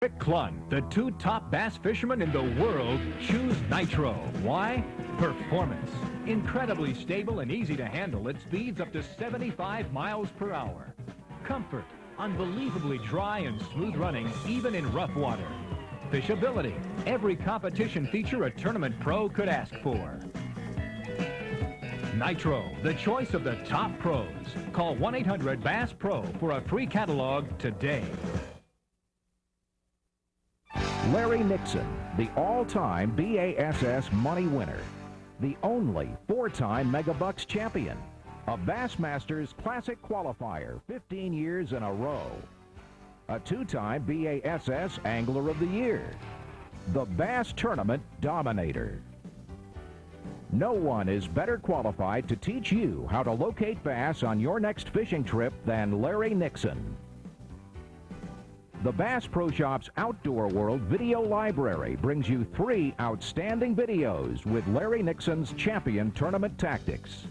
Rick Clunn, the two top bass fishermen in the world, choose Nitro. Why? Performance. Incredibly stable and easy to handle, it speeds up to 75 miles per hour. Comfort. Unbelievably dry and smooth running, even in rough water. Fishability. Every competition feature a tournament pro could ask for. Nitro, the choice of the top pros. Call 1-800-BASS-PRO for a free catalog today. Larry Nixon, the all-time BASS money winner. The only four-time Megabucks champion. A Bassmasters Classic qualifier 15 years in a row. A two-time BASS Angler of the Year. The Bass Tournament Dominator. No one is better qualified to teach you how to locate bass on your next fishing trip than Larry Nixon. The Bass Pro Shop's Outdoor World Video Library brings you 3 outstanding videos with Larry Nixon's champion tournament tactics.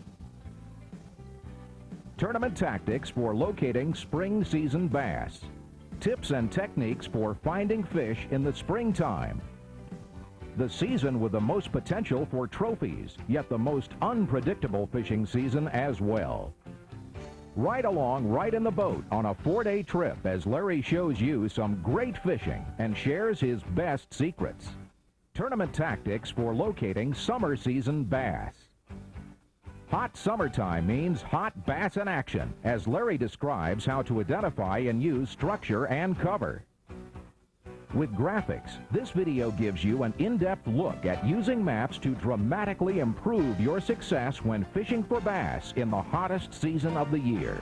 Tournament tactics for locating spring season bass. Tips and techniques for finding fish in the springtime. The season with the most potential for trophies, yet the most unpredictable fishing season as well. Ride along right in the boat on a 4-day trip as Larry shows you some great fishing and shares his best secrets. Tournament tactics for locating summer season bass. Hot summertime means hot bass in action, as Larry describes how to identify and use structure and cover. With graphics, this video gives you an in-depth look at using maps to dramatically improve your success when fishing for bass in the hottest season of the year.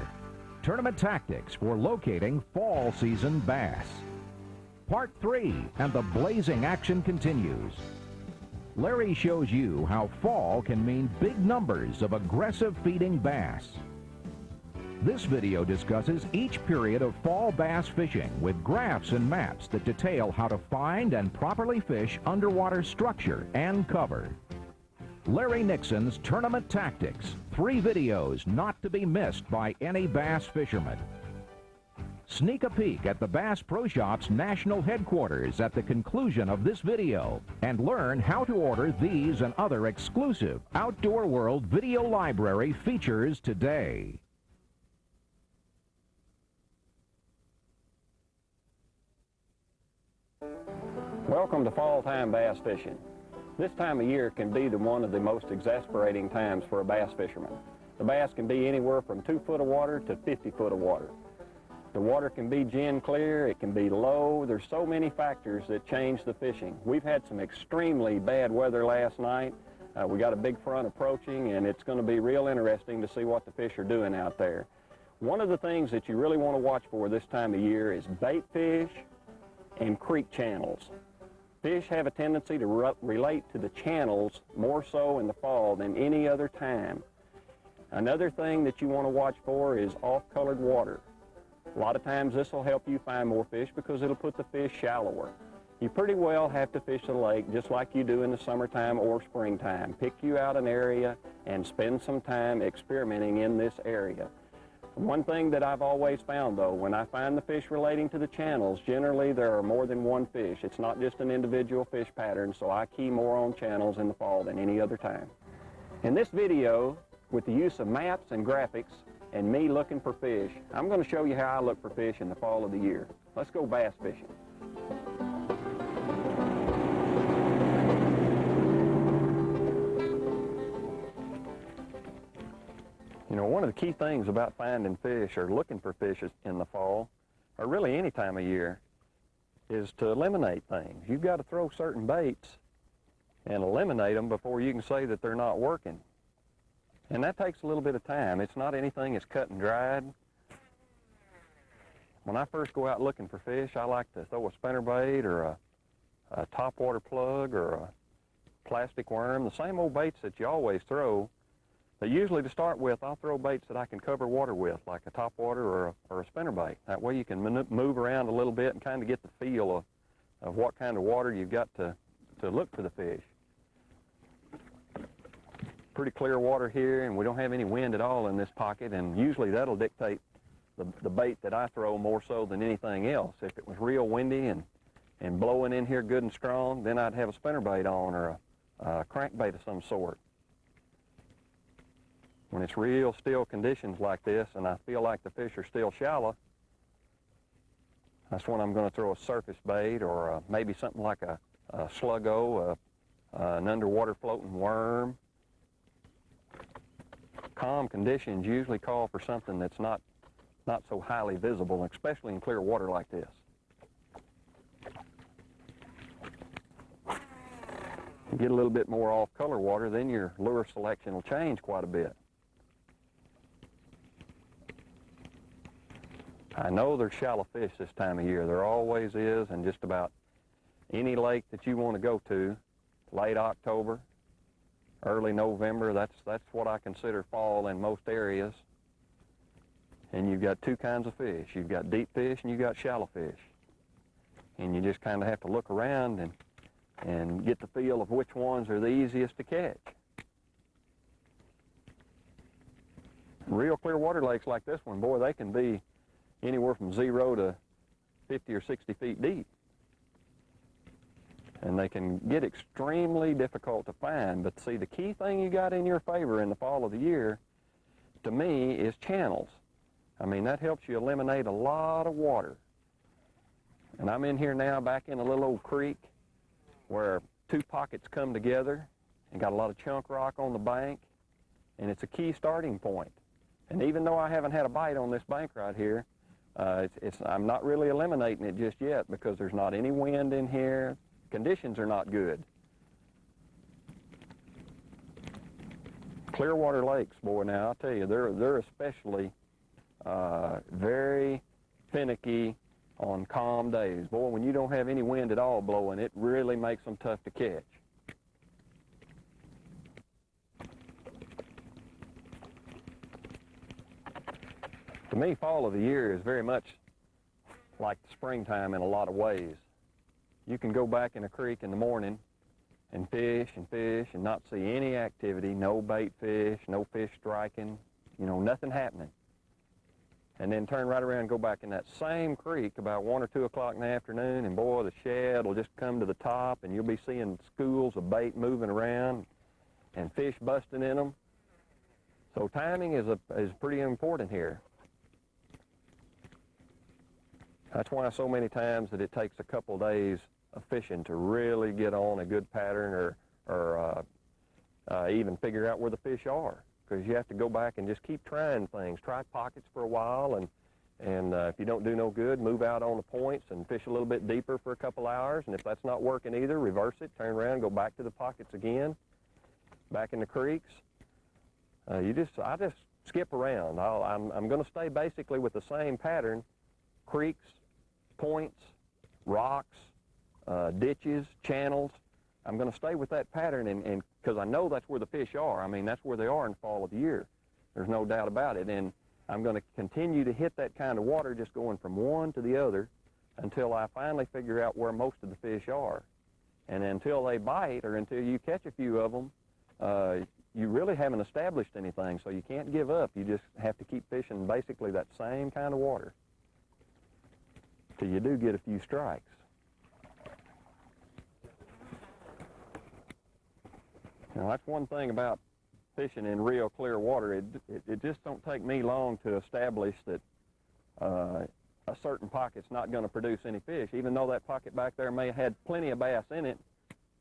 Tournament tactics for locating fall season bass. Part 3, and the blazing action continues. Larry shows you how fall can mean big numbers of aggressive feeding bass. This video discusses each period of fall bass fishing with graphs and maps that detail how to find and properly fish underwater structure and cover. Larry Nixon's Tournament Tactics, 3 videos not to be missed by any bass fisherman. Sneak a peek at the Bass Pro Shop's national headquarters at the conclusion of this video and learn how to order these and other exclusive Outdoor World Video Library features today. Welcome to fall time bass fishing. This time of year can be one of the most exasperating times for a bass fisherman. The bass can be anywhere from 2 foot of water to 50 foot of water. The water can be gin clear, it can be low. There's so many factors that change the fishing. We've had some extremely bad weather last night. We got a big front approaching, and it's going to be real interesting to see what the fish are doing out there. One of the things that you really want to watch for this time of year is bait fish and creek channels. Fish have a tendency to relate to the channels more so in the fall than any other time. Another thing that you want to watch for is off-colored water. A lot of times this will help you find more fish because it'll put the fish shallower. You pretty well have to fish the lake just like you do in the summertime or springtime. Pick you out an area and spend some time experimenting in this area. One thing that I've always found, though, when I find the fish relating to the channels, generally there are more than one fish. It's not just an individual fish pattern, so I key more on channels in the fall than any other time. In this video, with the use of maps and graphics and me looking for fish, I'm going to show you how I look for fish in the fall of the year. Let's go bass fishing. You know, one of the key things about finding fish or looking for fish in the fall, or really any time of year, is to eliminate things. You've got to throw certain baits and eliminate them before you can say that they're not working. And that takes a little bit of time. It's not anything that's cut and dried. When I first go out looking for fish, I like to throw a spinnerbait or a topwater plug or a plastic worm, the same old baits that you always throw. But usually to start with, I'll throw baits that I can cover water with, like a topwater or a spinnerbait. That way you can move around a little bit and kind of get the feel of what kind of water you've got to look for the fish. Pretty clear water here, and we don't have any wind at all in this pocket, and usually that'll dictate the bait that I throw more so than anything else. If it was real windy and and blowing in here good and strong, then I'd have a spinnerbait on or a crankbait of some sort. When it's real still conditions like this and I feel like the fish are still shallow, that's when I'm going to throw a surface bait or maybe something like a sluggo, an underwater floating worm. Calm conditions usually call for something that's not so highly visible, especially in clear water like this. You get a little bit more off-color water, then your lure selection will change quite a bit. I know there's shallow fish this time of year. There always is, and just about any lake that you want to go to, late October, early November, that's what I consider fall in most areas. And you've got two kinds of fish. You've got deep fish and you've got shallow fish. And you just kind of have to look around and get the feel of which ones are the easiest to catch. Real clear water lakes like this one, boy, they can be anywhere from 0 to 50 or 60 feet deep. And they can get extremely difficult to find. But see, the key thing you got in your favor in the fall of the year, to me, is channels. I mean, that helps you eliminate a lot of water. And I'm in here now back in a little old creek where two pockets come together and got a lot of chunk rock on the bank, and it's a key starting point. And even though I haven't had a bite on this bank right here, I'm not really eliminating it just yet because there's not any wind in here. Conditions are not good. Clearwater lakes, boy, now I'll tell you, they're especially very finicky on calm days. Boy, when you don't have any wind at all blowing, it really makes them tough to catch. To me, fall of the year is very much like the springtime in a lot of ways. You can go back in a creek in the morning and fish and not see any activity, no bait fish, no fish striking, nothing happening. And then turn right around and go back in that same creek about 1 or 2 o'clock in the afternoon, and boy, the shad will just come to the top, and you'll be seeing schools of bait moving around and fish busting in them. So timing is pretty important here. That's why so many times that it takes a couple days of fishing to really get on a good pattern or even figure out where the fish are. Because you have to go back and just keep trying things. Try pockets for a while, and if you don't do no good, move out on the points and fish a little bit deeper for a couple hours. And if that's not working either, reverse it, turn around, go back to the pockets again, back in the creeks. I just skip around. I'm going to stay basically with the same pattern: creeks, points, rocks, ditches, channels. I'm going to stay with that pattern, and because I know that's where the fish are. I mean, that's where they are in the fall of the year. There's no doubt about it. And I'm going to continue to hit that kind of water, just going from one to the other until I finally figure out where most of the fish are. And until they bite or until you catch a few of them, you really haven't established anything, so you can't give up. You just have to keep fishing basically that same kind of water till you do get a few strikes. Now, that's one thing about fishing in real clear water. It just don't take me long to establish that a certain pocket's not going to produce any fish. Even though that pocket back there may have had plenty of bass in it,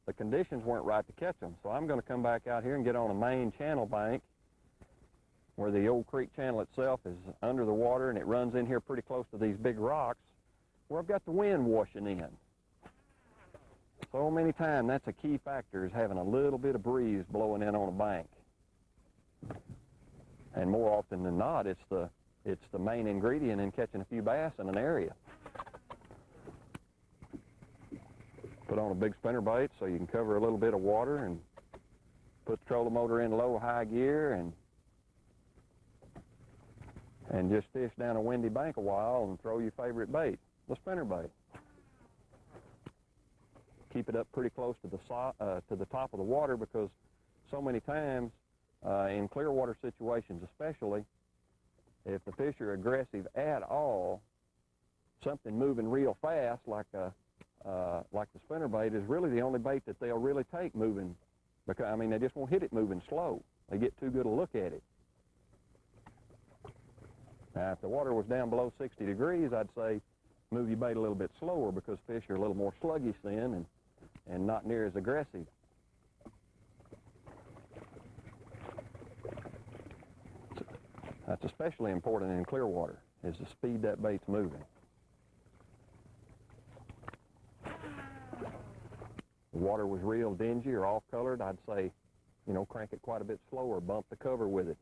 the conditions weren't right to catch them. So I'm going to come back out here and get on a main channel bank where the old creek channel itself is under the water, and it runs in here pretty close to these big rocks where I've got the wind washing in. So many times, that's a key factor, is having a little bit of breeze blowing in on a bank. And more often than not, it's the main ingredient in catching a few bass in an area. Put on a big spinnerbait so you can cover a little bit of water, and put the trolling motor in low, high gear, and just fish down a windy bank a while and throw your favorite bait, the spinnerbait. Keep it up pretty close to the top of the water, because so many times in clear water situations especially, if the fish are aggressive at all, something moving real fast like like the spinnerbait, is really the only bait that they'll really take moving, because, I mean, they just won't hit it moving slow. They get too good a look at it. Now, if the water was down below 60 degrees, I'd say move your bait a little bit slower, because fish are a little more sluggish then and not near as aggressive. That's especially important in clear water, is the speed that bait's moving. The water was real dingy or off-colored, I'd say, you know, crank it quite a bit slower, bump the cover with it.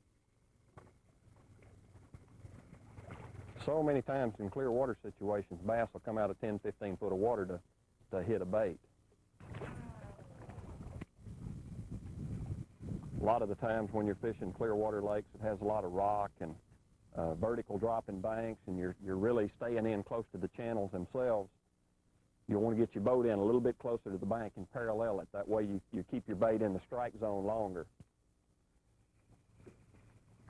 So many times in clear water situations, bass will come out of 10, 15 foot of water to hit a bait. A lot of the times when you're fishing clear water lakes, it has a lot of rock and vertical dropping banks, and you're really staying in close to the channels themselves. You'll want to get your boat in a little bit closer to the bank and parallel it. That way you keep your bait in the strike zone longer.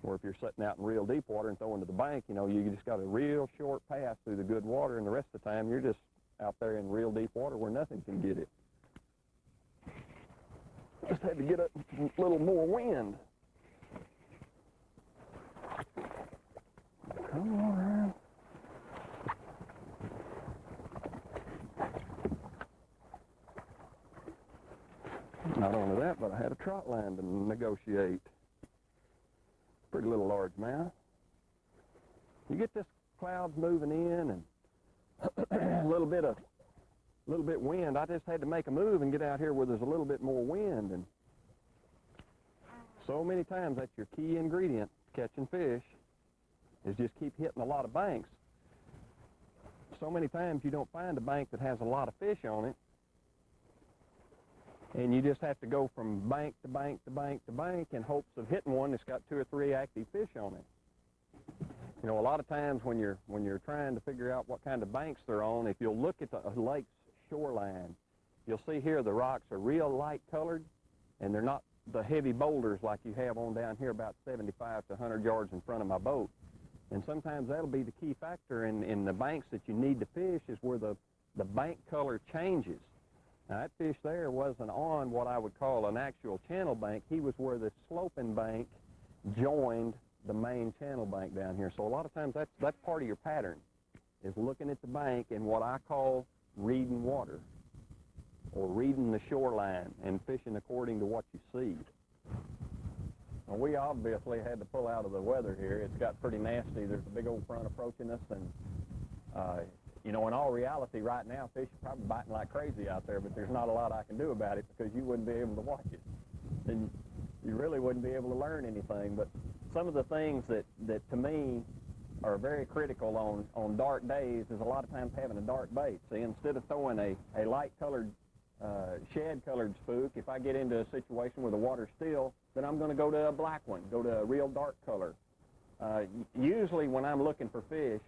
Or if you're sitting out in real deep water and throwing to the bank, you know, you just got a real short pass through the good water, and the rest of the time you're just out there in real deep water where nothing can get it. Just had to get a little more wind. Come on around. Not only that, but I had a trot line to negotiate. Pretty little largemouth. You get this clouds moving in and a little bit wind. I just had to make a move and get out here where there's a little bit more wind. And so many times that's your key ingredient to catching fish, is just keep hitting a lot of banks. So many times you don't find a bank that has a lot of fish on it, and you just have to go from bank to bank to bank to bank in hopes of hitting one that's got 2 or 3 active fish on it. You know, a lot of times when you're trying to figure out what kind of banks they're on, if you'll look at the lake's shoreline, you'll see here the rocks are real light colored, and they're not the heavy boulders like you have on down here about 75 to 100 yards in front of my boat. And sometimes that'll be the key factor in the banks that you need to fish, is where the bank color changes. Now, that fish there wasn't on what I would call an actual channel bank. He was where the sloping bank joined the main channel bank down here. So a lot of times that's part of your pattern, is looking at the bank and what I call reading water, or reading the shoreline and fishing according to what you see. Well, we obviously had to pull out of the weather here. It's got pretty nasty. There's a big old front approaching us, and you know, in all reality, right now, fish are probably biting like crazy out there, but there's not a lot I can do about it, because you wouldn't be able to watch it. And you really wouldn't be able to learn anything. But some of the things that to me are very critical on dark days is a lot of times having a dark bait. See, instead of throwing a light-colored, shad-colored spook, if I get into a situation where the water's still, then I'm going to go to a black one, go to a real dark color. Usually when I'm looking for fish,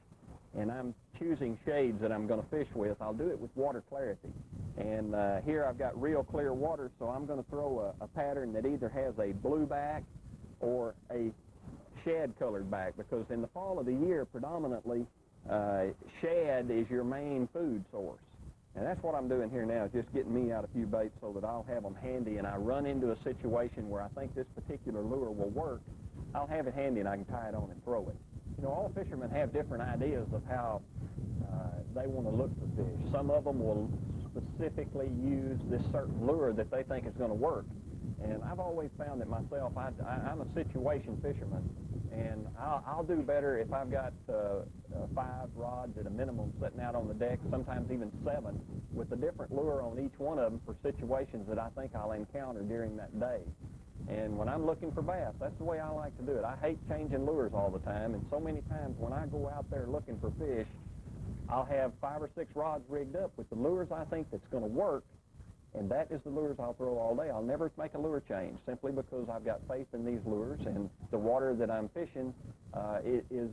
and I'm choosing shades that I'm going to fish with, I'll do it with water clarity. And here I've got real clear water, so I'm going to throw a pattern that either has a blue back or a shad-colored back, because in the fall of the year, predominantly, shad is your main food source. And that's what I'm doing here now, is just getting me out a few baits so that I'll have them handy, and I run into a situation where I think this particular lure will work, I'll have it handy and I can tie it on and throw it. You know, all fishermen have different ideas of how they want to look for fish. Some of them will specifically use this certain lure that they think is going to work. And I've always found that myself, I'm a situation fisherman, and I'll do better if I've got 5 rods at a minimum sitting out on the deck, sometimes even 7, with a different lure on each one of them for situations that I think I'll encounter during that day. And when I'm looking for bass, that's the way I like to do it. I hate changing lures all the time, and so many times when I go out there looking for fish, I'll have 5 or 6 rods rigged up with the lures I think that's going to work, and that is the lures I'll throw all day. I'll never make a lure change, simply because I've got faith in these lures, and the water that I'm fishing is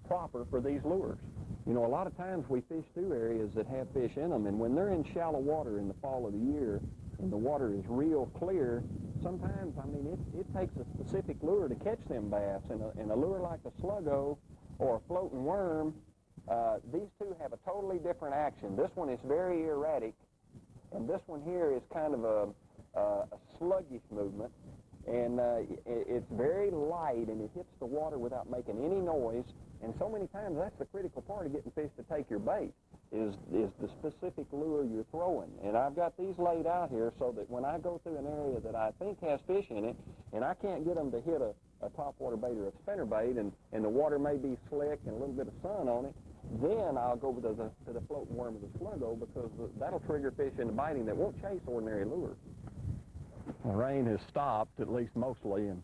proper for these lures. You know, a lot of times we fish through areas that have fish in them, and when they're in shallow water in the fall of the year, and the water is real clear, sometimes, I mean, it takes a specific lure to catch them bass, and a lure like a sluggo or a floating worm These two have a totally different action. This one is very erratic, and this one here is kind of a sluggish movement, and it's very light, and it hits the water without making any noise. And so many times that's the critical part of getting fish to take your bait, is the specific lure you're throwing. And I've got these laid out here so that when I go through an area that I think has fish in it, and I can't get them to hit a topwater bait or a spinner bait, and the water may be slick and a little bit of sun on it, then I'll go to the floating worm or the sluggo, because that'll trigger fish into biting that won't chase ordinary lures. The rain has stopped, at least mostly, and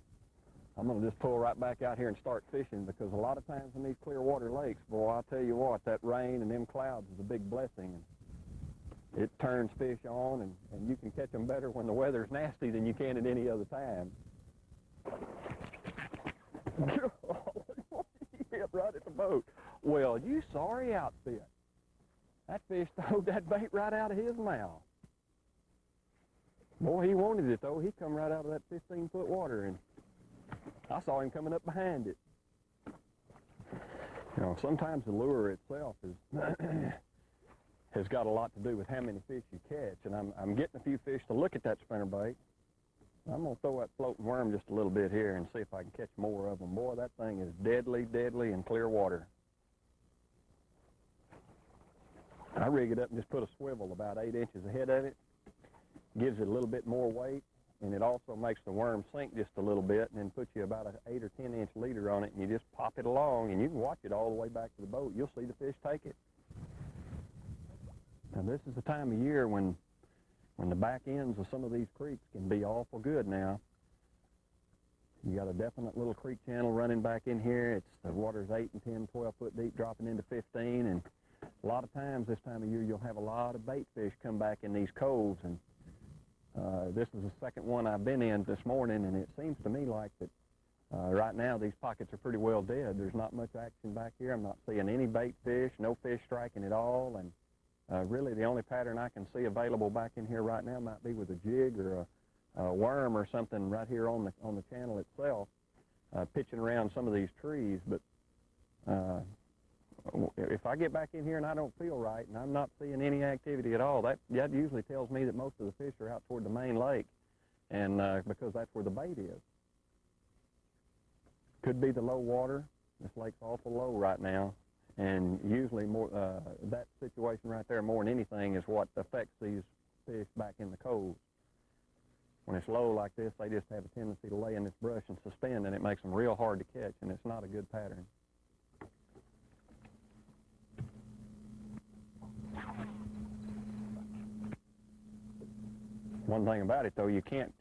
I'm going to just pull right back out here and start fishing, because a lot of times in these clear water lakes, boy, I'll tell you what, that rain and them clouds is a big blessing. And it turns fish on, and you can catch them better when the weather's nasty than you can at any other time. Yeah, right at the boat. Well, you sorry outfit. That fish throwed that bait right out of his mouth. Boy, he wanted it, though. He come right out of that 15-foot water, and I saw him coming up behind it. You know, sometimes the lure itself has got a lot to do with how many fish you catch, and I'm getting a few fish to look at that spinnerbait. I'm going to throw that floating worm just a little bit here and see if I can catch more of them. Boy, that thing is deadly, deadly in clear water. I rig it up and just put a swivel about 8 inches ahead of it. Gives it a little bit more weight, and it also makes the worm sink just a little bit, and then puts you about an 8 or 10 inch leader on it, and you just pop it along, and you can watch it all the way back to the boat. You'll see the fish take it. Now, this is the time of year when the back ends of some of these creeks can be awful good now. You got a definite little creek channel running back in here. The water's 8 and 10, 12 foot deep, dropping into 15, and a lot of times this time of year you'll have a lot of bait fish come back in these coves, and this is the second one I've been in this morning, and it seems to me like that right now these pockets are pretty well dead. There's not much action back here. I'm not seeing any bait fish, no fish striking at all, and really the only pattern I can see available back in here right now might be with a jig or a worm or something right here on the channel itself, pitching around some of these trees. But if I get back in here and I don't feel right and I'm not seeing any activity at all, that usually tells me that most of the fish are out toward the main lake, and because that's where the bait is. Could be the low water. This lake's awful low right now, and usually more that situation right there more than anything is what affects these fish back in the coves. When it's low like this, they just have a tendency to lay in this brush and suspend, and it makes them real hard to catch, and it's not a good pattern. One thing about it, though, you can't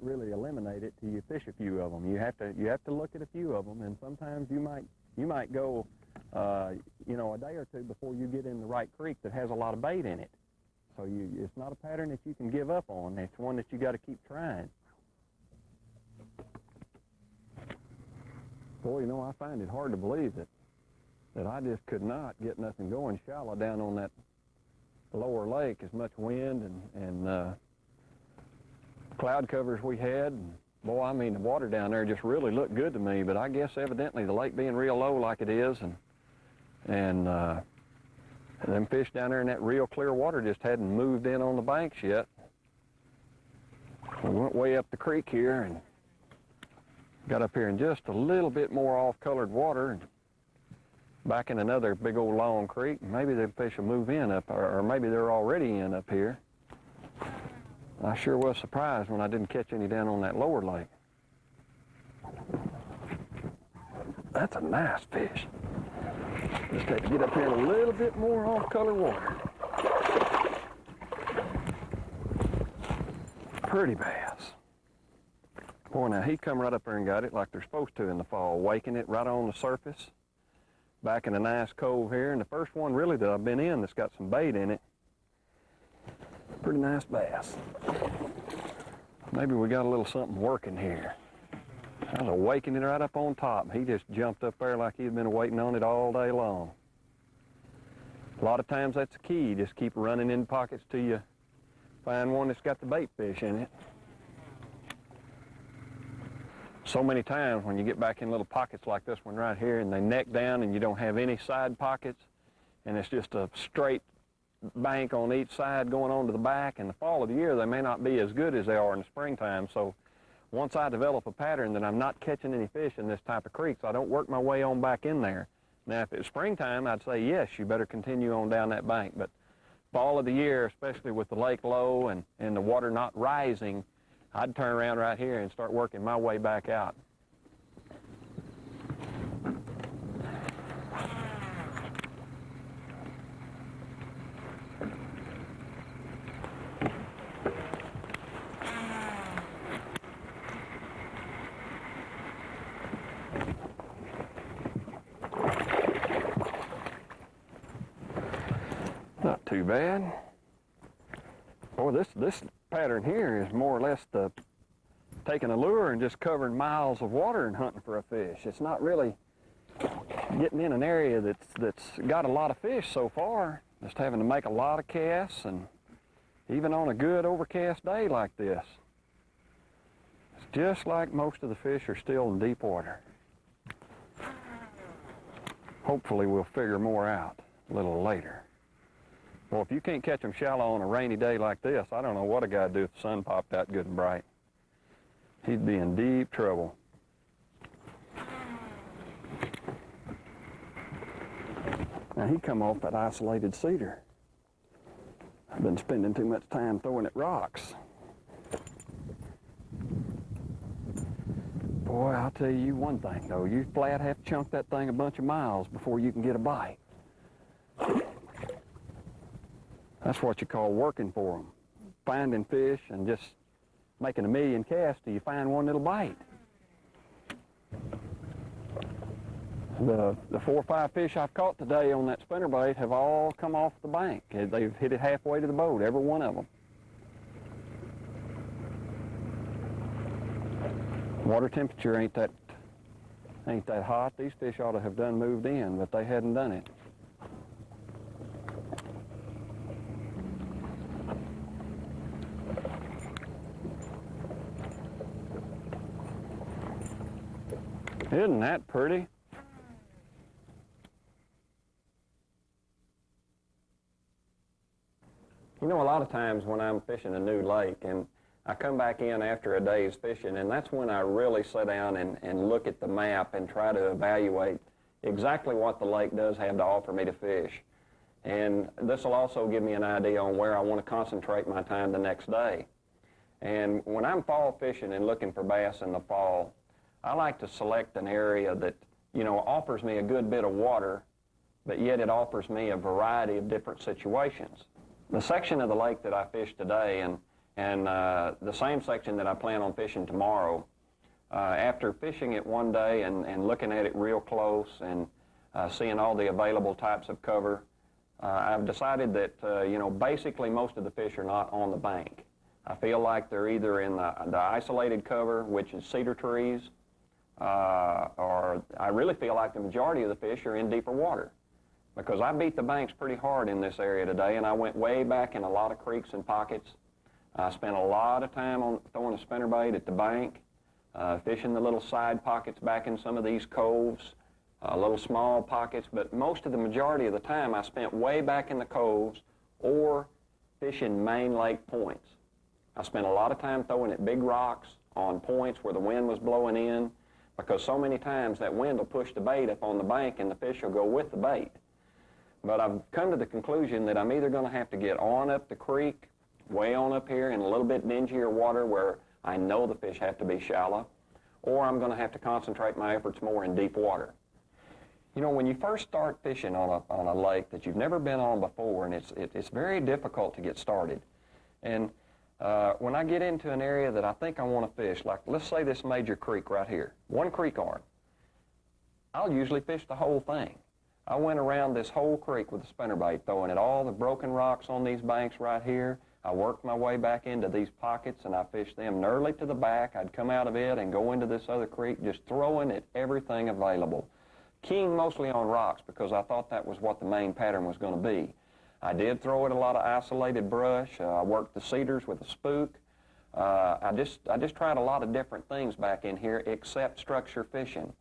really eliminate it till you fish a few of them. You have to look at a few of them, and sometimes you might go a day or two before you get in the right creek that has a lot of bait in it. So it's not a pattern that you can give up on. It's one that you got to keep trying. Boy, I find it hard to believe that I just could not get nothing going shallow down on that lower lake. As much wind and cloud covers we had. And boy, I mean, the water down there just really looked good to me, but I guess evidently the lake being real low like it is, and them fish down there in that real clear water just hadn't moved in on the banks yet. We went way up the creek here and got up here in just a little bit more off-colored water and back in another big old long creek. Maybe the fish will move in up, or maybe they're already in up here. I sure was surprised when I didn't catch any down on that lower lake. That's a nice fish. Just have to get up here in a little bit more off-color water. Pretty bass. Boy, now he come right up there and got it like they're supposed to in the fall, waking it right on the surface. Back in a nice cove here, and the first one really that I've been in that's got some bait in it. Pretty nice bass. Maybe we got a little something working here. I was awakening it right up on top. He just jumped up there like he'd been waiting on it all day long. A lot of times that's the key. Just keep running in pockets till you find one that's got the bait fish in it. So many times when you get back in little pockets like this one right here and they neck down and you don't have any side pockets and it's just a straight bank on each side going on to the back, in the fall of the year they may not be as good as they are in the springtime. So once I develop a pattern that I'm not catching any fish in this type of creek, so I don't work my way on back in there. Now if it's springtime, I'd say yes, you better continue on down that bank, but fall of the year, especially with the lake low and the water not rising, I'd turn around right here and start working my way back out. Not too bad. Boy, this pattern here is more or less the taking a lure and just covering miles of water and hunting for a fish. It's not really getting in an area that's got a lot of fish so far. Just having to make a lot of casts, and even on a good overcast day like this, it's just like most of the fish are still in deep water. Hopefully we'll figure more out a little later. Well, if you can't catch them shallow on a rainy day like this, I don't know what a guy'd do if the sun popped out good and bright. He'd be in deep trouble. Now he come off that isolated cedar. I've been spending too much time throwing at rocks. Boy, I'll tell you one thing though, you flat have to chunk that thing a bunch of miles before you can get a bite. That's what you call working for them. Finding fish and just making a million casts till you find one that'll bite. The 4 or 5 fish I've caught today on that spinnerbait have all come off the bank. They've hit it halfway to the boat, every one of them. Water temperature ain't that hot. These fish ought to have done moved in, but they hadn't done it. Isn't that pretty? You know, a lot of times when I'm fishing a new lake and I come back in after a day's fishing, and that's when I really sit down and look at the map and try to evaluate exactly what the lake does have to offer me to fish. And this will also give me an idea on where I want to concentrate my time the next day. And when I'm fall fishing and looking for bass in the fall, I like to select an area that, you know, offers me a good bit of water, but yet it offers me a variety of different situations. The section of the lake that I fished today and the same section that I plan on fishing tomorrow, after fishing it one day and looking at it real close and seeing all the available types of cover, I've decided that, you know, basically most of the fish are not on the bank. I feel like they're either in the isolated cover, which is cedar trees, or I really feel like the majority of the fish are in deeper water, because I beat the banks pretty hard in this area today, and I went way back in a lot of creeks and pockets. I spent a lot of time on throwing a spinnerbait at the bank, fishing the little side pockets back in some of these coves, little small pockets, but most of the majority of the time I spent way back in the coves or fishing main lake points. I spent a lot of time throwing at big rocks on points where the wind was blowing in, because so many times that wind will push the bait up on the bank and the fish will go with the bait. But I've come to the conclusion that I'm either going to have to get on up the creek, way on up here in a little bit dingier water where I know the fish have to be shallow, or I'm going to have to concentrate my efforts more in deep water. You know, when you first start fishing on a lake that you've never been on before, and it's very difficult to get started. And when I get into an area that I think I want to fish, like let's say this major creek right here, one creek arm, I'll usually fish the whole thing. I went around this whole creek with a spinnerbait, throwing at all the broken rocks on these banks right here. I worked my way back into these pockets and I fished them nearly to the back. I'd come out of it and go into this other creek, just throwing at everything available. Keying mostly on rocks because I thought that was what the main pattern was going to be. I did throw at a lot of isolated brush. I worked the cedars with a spook. I just tried a lot of different things back in here except structure fishing.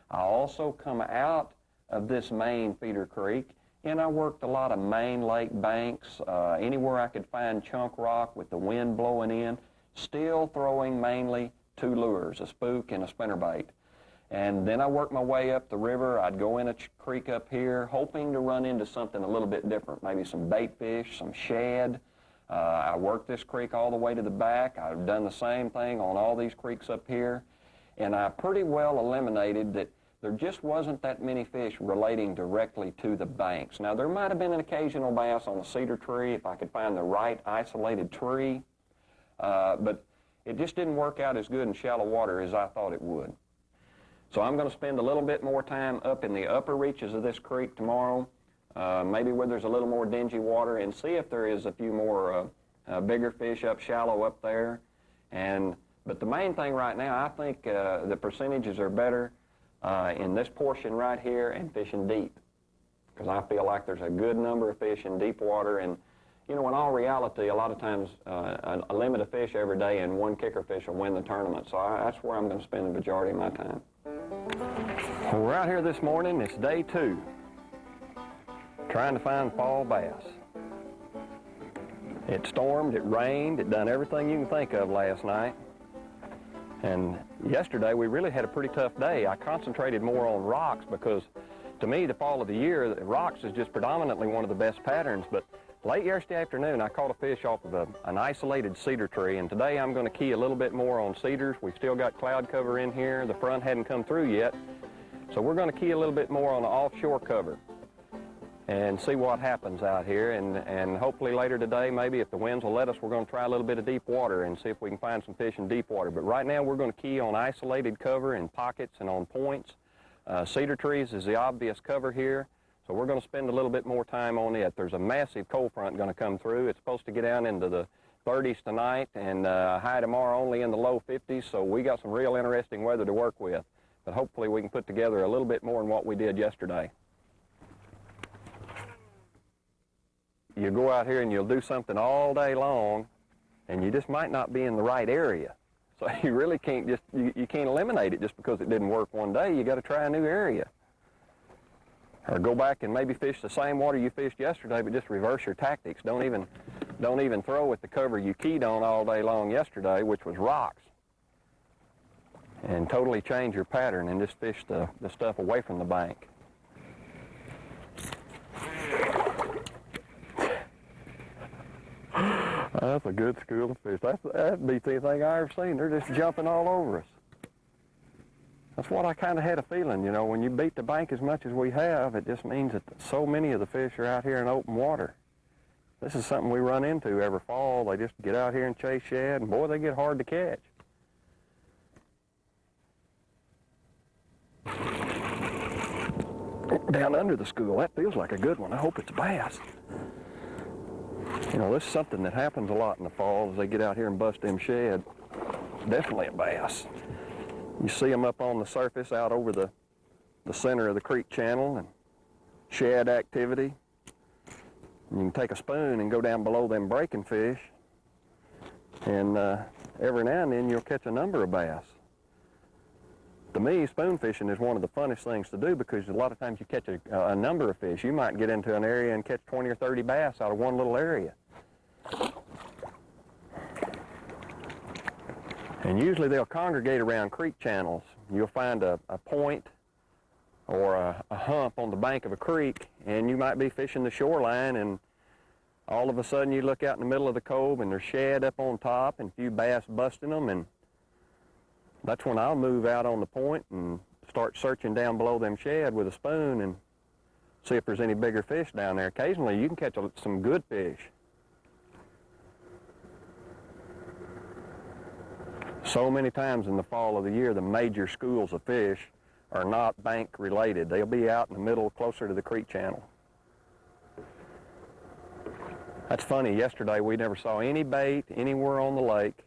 I also come out of this main feeder creek, and I worked a lot of main lake banks, anywhere I could find chunk rock with the wind blowing in, still throwing mainly 2 lures, a spook and a spinnerbait. And then I worked my way up the river. I'd go in a creek up here, hoping to run into something a little bit different, maybe some bait fish, some shad. I worked this creek all the way to the back. I've done the same thing on all these creeks up here, and I pretty well eliminated that there just wasn't that many fish relating directly to the banks. Now, there might have been an occasional bass on a cedar tree if I could find the right isolated tree, but it just didn't work out as good in shallow water as I thought it would. So I'm going to spend a little bit more time up in the upper reaches of this creek tomorrow, maybe where there's a little more dingy water, and see if there is a few more bigger fish up shallow up there. But the main thing right now, I think the percentages are better in this portion right here and fishing deep, because I feel like there's a good number of fish in deep water. And you know, in all reality, a lot of times a limit of fish every day and 1 kicker fish will win the tournament. So that's where I'm going to spend the majority of my time. Well, we're out here this morning. It's day 2, trying to find fall bass. It stormed, it rained, it done everything you can think of last night. And yesterday we really had a pretty tough day. I concentrated more on rocks because to me the fall of the year, rocks is just predominantly one of the best patterns. But late yesterday afternoon I caught a fish off of an isolated cedar tree, and today I'm going to key a little bit more on cedars. We've still got cloud cover in here. The front hadn't come through yet. So we're going to key a little bit more on the offshore cover and see what happens out here. And hopefully later today, maybe if the winds will let us, we're going to try a little bit of deep water and see if we can find some fish in deep water. But right now we're going to key on isolated cover in pockets and on points. Cedar trees is the obvious cover here, so we're going to spend a little bit more time on it. There's a massive cold front going to come through. It's supposed to get down into the 30s tonight and high tomorrow only in the low 50s, so we got some real interesting weather to work with. But hopefully we can put together a little bit more than what we did yesterday. You go out here and you'll do something all day long, and you just might not be in the right area. So you really can't you can't eliminate it just because it didn't work one day. You got to try a new area. Or go back and maybe fish the same water you fished yesterday, but just reverse your tactics. Don't even throw with the cover you keyed on all day long yesterday, which was rocks. And totally change your pattern and just fish the stuff away from the bank. That's a good school of fish. That beats anything I ever seen. They're just jumping all over us. That's what I kind of had a feeling, you know, when you beat the bank as much as we have, it just means that so many of the fish are out here in open water. This is something we run into every fall. They just get out here and chase shad, and boy, they get hard to catch. Down under the school, that feels like a good one. I hope it's a bass. You know, this is something that happens a lot in the fall as they get out here and bust them shad. Definitely a bass. You see them up on the surface out over the center of the creek channel, and shad activity. And you can take a spoon and go down below them breaking fish, and every now and then you'll catch a number of bass. To me, spoon fishing is one of the funnest things to do because a lot of times you catch a number of fish. You might get into an area and catch 20 or 30 bass out of one little area. And usually they'll congregate around creek channels. You'll find a point or a hump on the bank of a creek, and you might be fishing the shoreline, and all of a sudden you look out in the middle of the cove and there's shad up on top and a few bass busting them, and that's when I'll move out on the point and start searching down below them shad with a spoon and see if there's any bigger fish down there. Occasionally you can catch some good fish. So many times in the fall of the year, the major schools of fish are not bank related. They'll be out in the middle, closer to the creek channel. That's funny, yesterday we never saw any bait anywhere on the lake.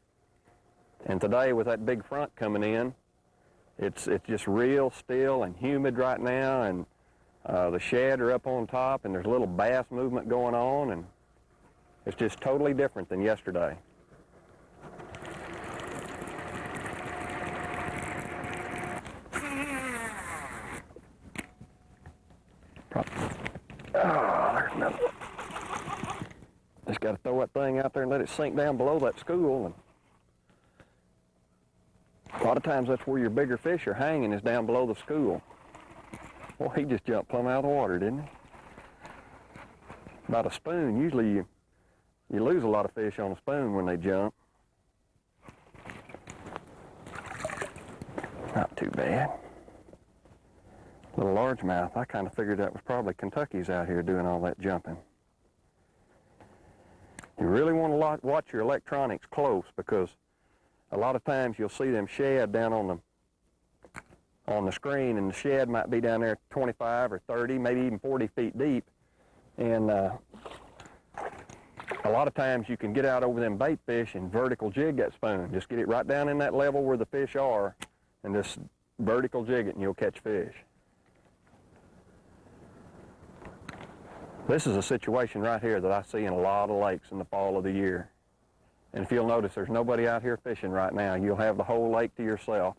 And today with that big front coming in, it's just real still and humid right now, and the shad are up on top, and there's a little bass movement going on, and it's just totally different than yesterday. that thing out there and let it sink down below that school. And a lot of times that's where your bigger fish are hanging, is down below the school. Well, he just jumped plumb out of the water, didn't he? About a spoon. Usually you lose a lot of fish on a spoon when they jump. Not too bad. Little largemouth. I kind of figured that was probably Kentucky's out here doing all that jumping. You really want to watch your electronics close, because a lot of times you'll see them shad down on the screen, and the shad might be down there 25 or 30, maybe even 40 feet deep. And a lot of times you can get out over them bait fish and vertical jig that spoon. Just get it right down in that level where the fish are and just vertical jig it and you'll catch fish. This is a situation right here that I see in a lot of lakes in the fall of the year. And if you'll notice, there's nobody out here fishing right now. You'll have the whole lake to yourself.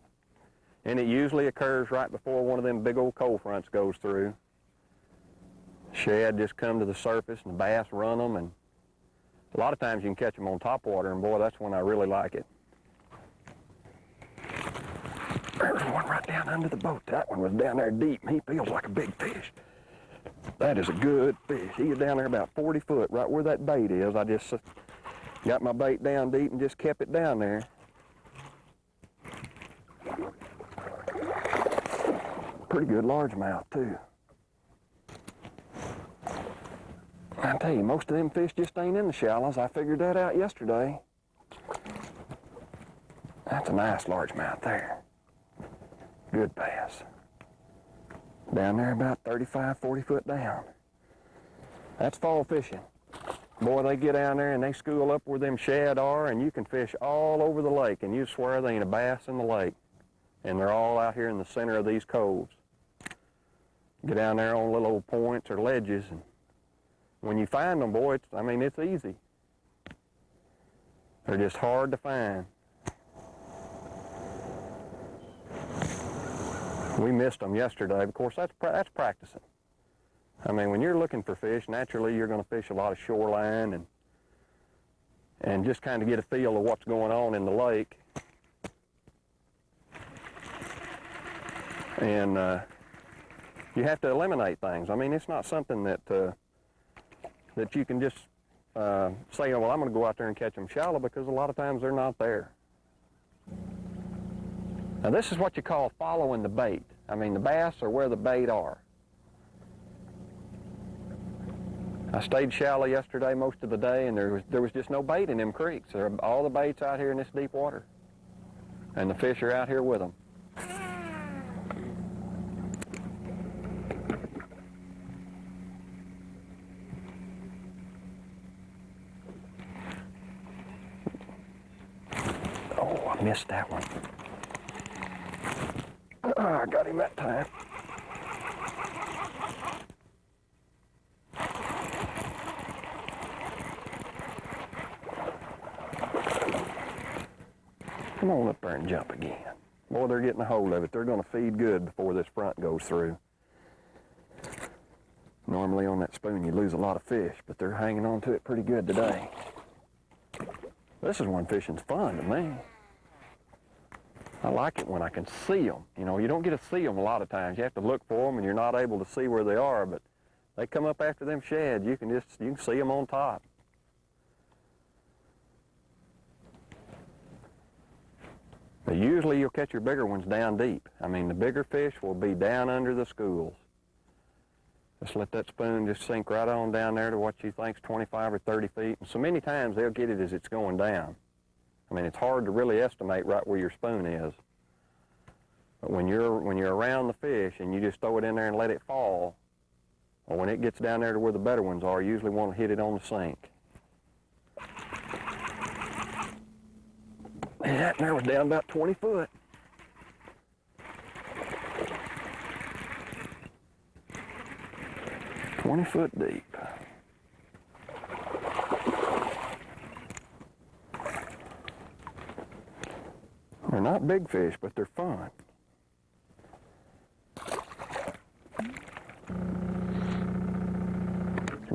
And it usually occurs right before one of them big old cold fronts goes through. Shad just come to the surface and the bass run them, and a lot of times you can catch them on top water, and boy, that's when I really like it. There's one right down under the boat. That one was down there deep, and he feels like a big fish. That is a good fish. He is down there about 40 foot, right where that bait is. I just got my bait down deep and just kept it down there. Pretty good largemouth, too. I tell you, most of them fish just ain't in the shallows. I figured that out yesterday. That's a nice largemouth there. Good bass. Down there about 35, 40 foot down. That's fall fishing. Boy, they get down there and they school up where them shad are, and you can fish all over the lake, and you swear there ain't a bass in the lake. And they're all out here in the center of these coves. Get down there on little old points or ledges, and when you find them, boy, it's easy. They're just hard to find. We missed them yesterday. Of course, that's practicing. I mean, when you're looking for fish, naturally you're going to fish a lot of shoreline and just kind of get a feel of what's going on in the lake. And you have to eliminate things. I mean, it's not something that you can just say, oh, well, I'm going to go out there and catch them shallow, because a lot of times they're not there. Now, this is what you call following the bait. I mean, the bass are where the bait are. I stayed shallow yesterday most of the day, and there was just no bait in them creeks. All the bait's out here in this deep water, and the fish are out here with them. Oh, I missed that one. I got him that time. Come on up there and jump again. Boy, they're getting a hold of it. They're going to feed good before this front goes through. Normally on that spoon you lose a lot of fish, but they're hanging on to it pretty good today. This is when fishing's fun to me. I like it when I can see them. You know, you don't get to see them a lot of times. You have to look for them, and you're not able to see where they are, but they come up after them shad. You can see them on top. But usually you'll catch your bigger ones down deep. I mean, the bigger fish will be down under the schools. Just let that spoon just sink right on down there to what you think's 25 or 30 feet. And so many times they'll get it as it's going down. I mean, it's hard to really estimate right where your spoon is. But when you're around the fish and you just throw it in there and let it fall, or when it gets down there to where the better ones are, you usually want to hit it on the sink. And that there was down about 20 foot. Foot deep. They're not big fish, but they're fun.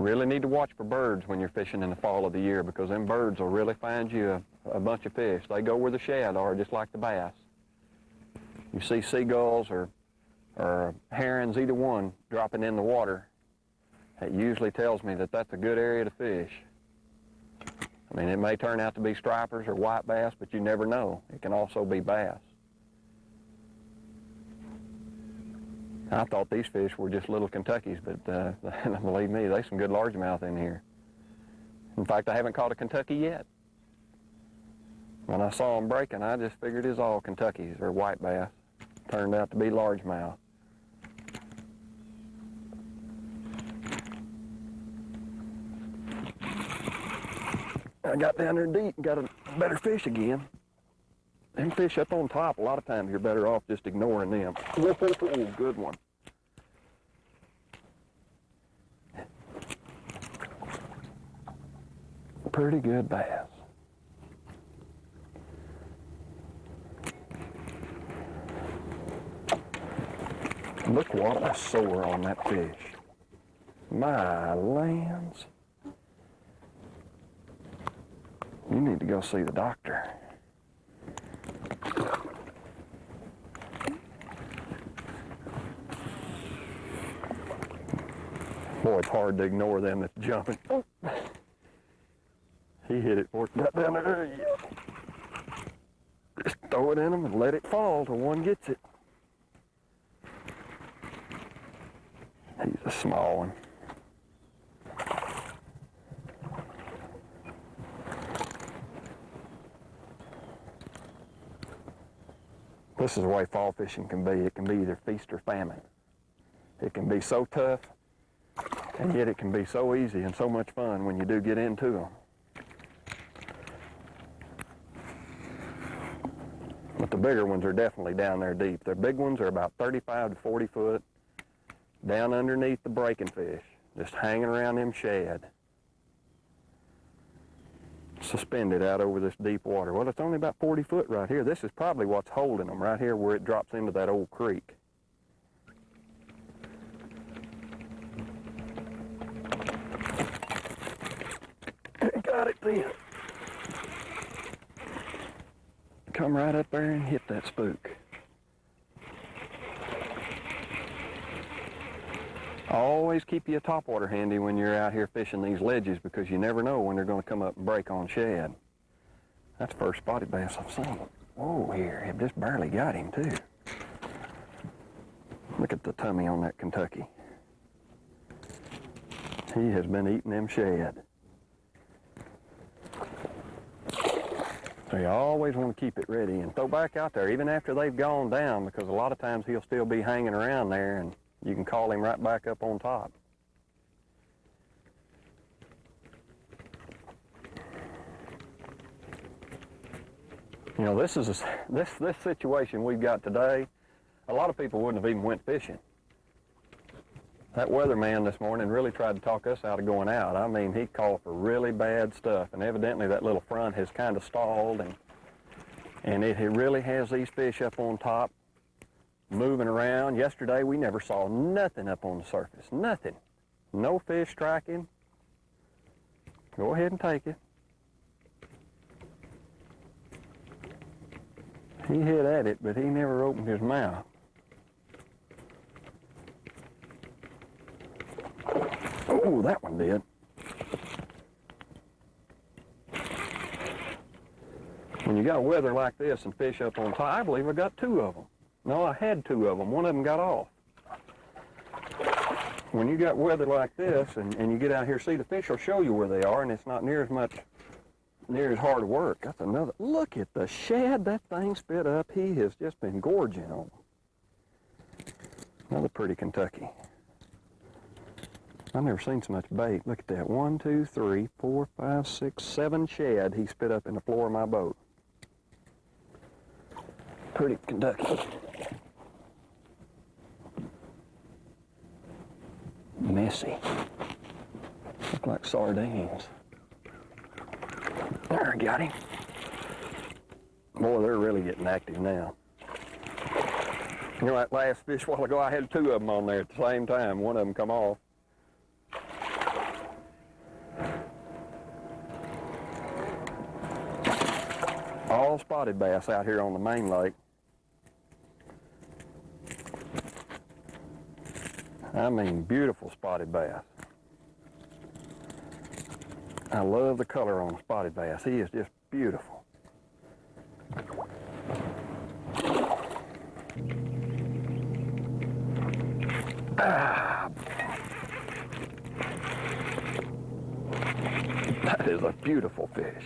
You really need to watch for birds when you're fishing in the fall of the year, because them birds will really find you a bunch of fish. They go where the shad are, just like the bass. You see seagulls or herons, either one, dropping in the water, it usually tells me that that's a good area to fish. I mean, it may turn out to be stripers or white bass, but you never know. It can also be bass. I thought these fish were just little Kentuckys, but believe me, there's some good largemouth in here. In fact, I haven't caught a Kentucky yet. When I saw them breaking, I just figured it's all Kentuckys or white bass. Turned out to be largemouth. I got down there deep and got a better fish again. Them fish up on top, a lot of times you're better off just ignoring them. Oh, good one. Pretty good bass. Look what a sore on that fish. My lands. You need to go see the doctor. Boy, it's hard to ignore them that's jumping. Oh. He hit it before it got down there. Yeah. Just throw it in them and let it fall till one gets it. He's a small one. This is the way fall fishing can be. It can be either feast or famine. It can be so tough, and yet it can be so easy and so much fun when you do get into them. But the bigger ones are definitely down there deep. The big ones are about 35 to 40 foot, down underneath the breaking fish, just hanging around them shad, suspended out over this deep water. Well, it's only about 40 foot right here. This is probably what's holding them right here where it drops into that old creek. Got it then. Come right up there and hit that spook. Always keep you a topwater handy when you're out here fishing these ledges, because you never know when they're going to come up and break on shad. That's the first spotted bass I've seen. Whoa, here, it just barely got him too. Look at the tummy on that Kentucky. He has been eating them shad. So you always want to keep it ready and throw back out there even after they've gone down, because a lot of times he'll still be hanging around there and you can call him right back up on top. You know, this situation we've got today, a lot of people wouldn't have even went fishing. That weatherman this morning really tried to talk us out of going out. I mean, he called for really bad stuff, and evidently that little front has kind of stalled, and it really has these fish up on top, moving around. Yesterday, we never saw nothing up on the surface, nothing. No fish striking. Go ahead and take it. He hit at it, but he never opened his mouth. Oh, that one did. When you got weather like this and fish up on top, I believe I got two of them. No, I had two of them. One of them got off. When you got weather like this and you get out here, see, the fish will show you where they are, and it's not near as hard work. That's another. Look at the shad that thing spit up. He has just been gorging on them. Another pretty Kentucky. I've never seen so much bait. Look at that. 1, 2, 3, 4, 5, 6, 7 shad he spit up in the floor of my boat. Pretty Kentucky. Messy. Look like sardines. There, got him. Boy, they're really getting active now. You know, that last fish a while ago, I had two of them on there at the same time. One of them come off. All spotted bass out here on the main lake. I mean, beautiful spotted bass. I love the color on spotted bass. He is just beautiful. That is a beautiful fish.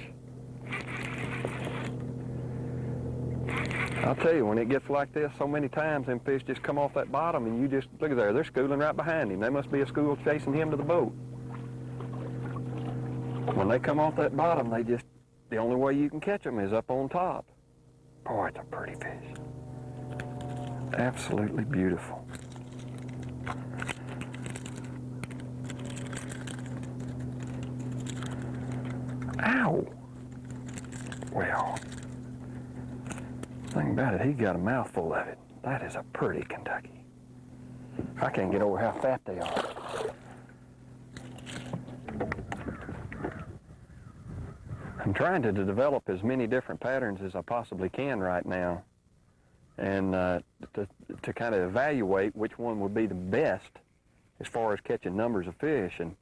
I'll tell you, when it gets like this, so many times them fish just come off that bottom and you just, look at there, they're schooling right behind him. They must be a school chasing him to the boat. When they come off that bottom, they just, the only way you can catch them is up on top. Boy, it's a pretty fish. Absolutely beautiful. Ow! Well, thing about it, he got a mouthful of it. That is a pretty Kentucky. I can't get over how fat they are. I'm trying to develop as many different patterns as I possibly can right now, and to kind of evaluate which one would be the best as far as catching numbers of fish. And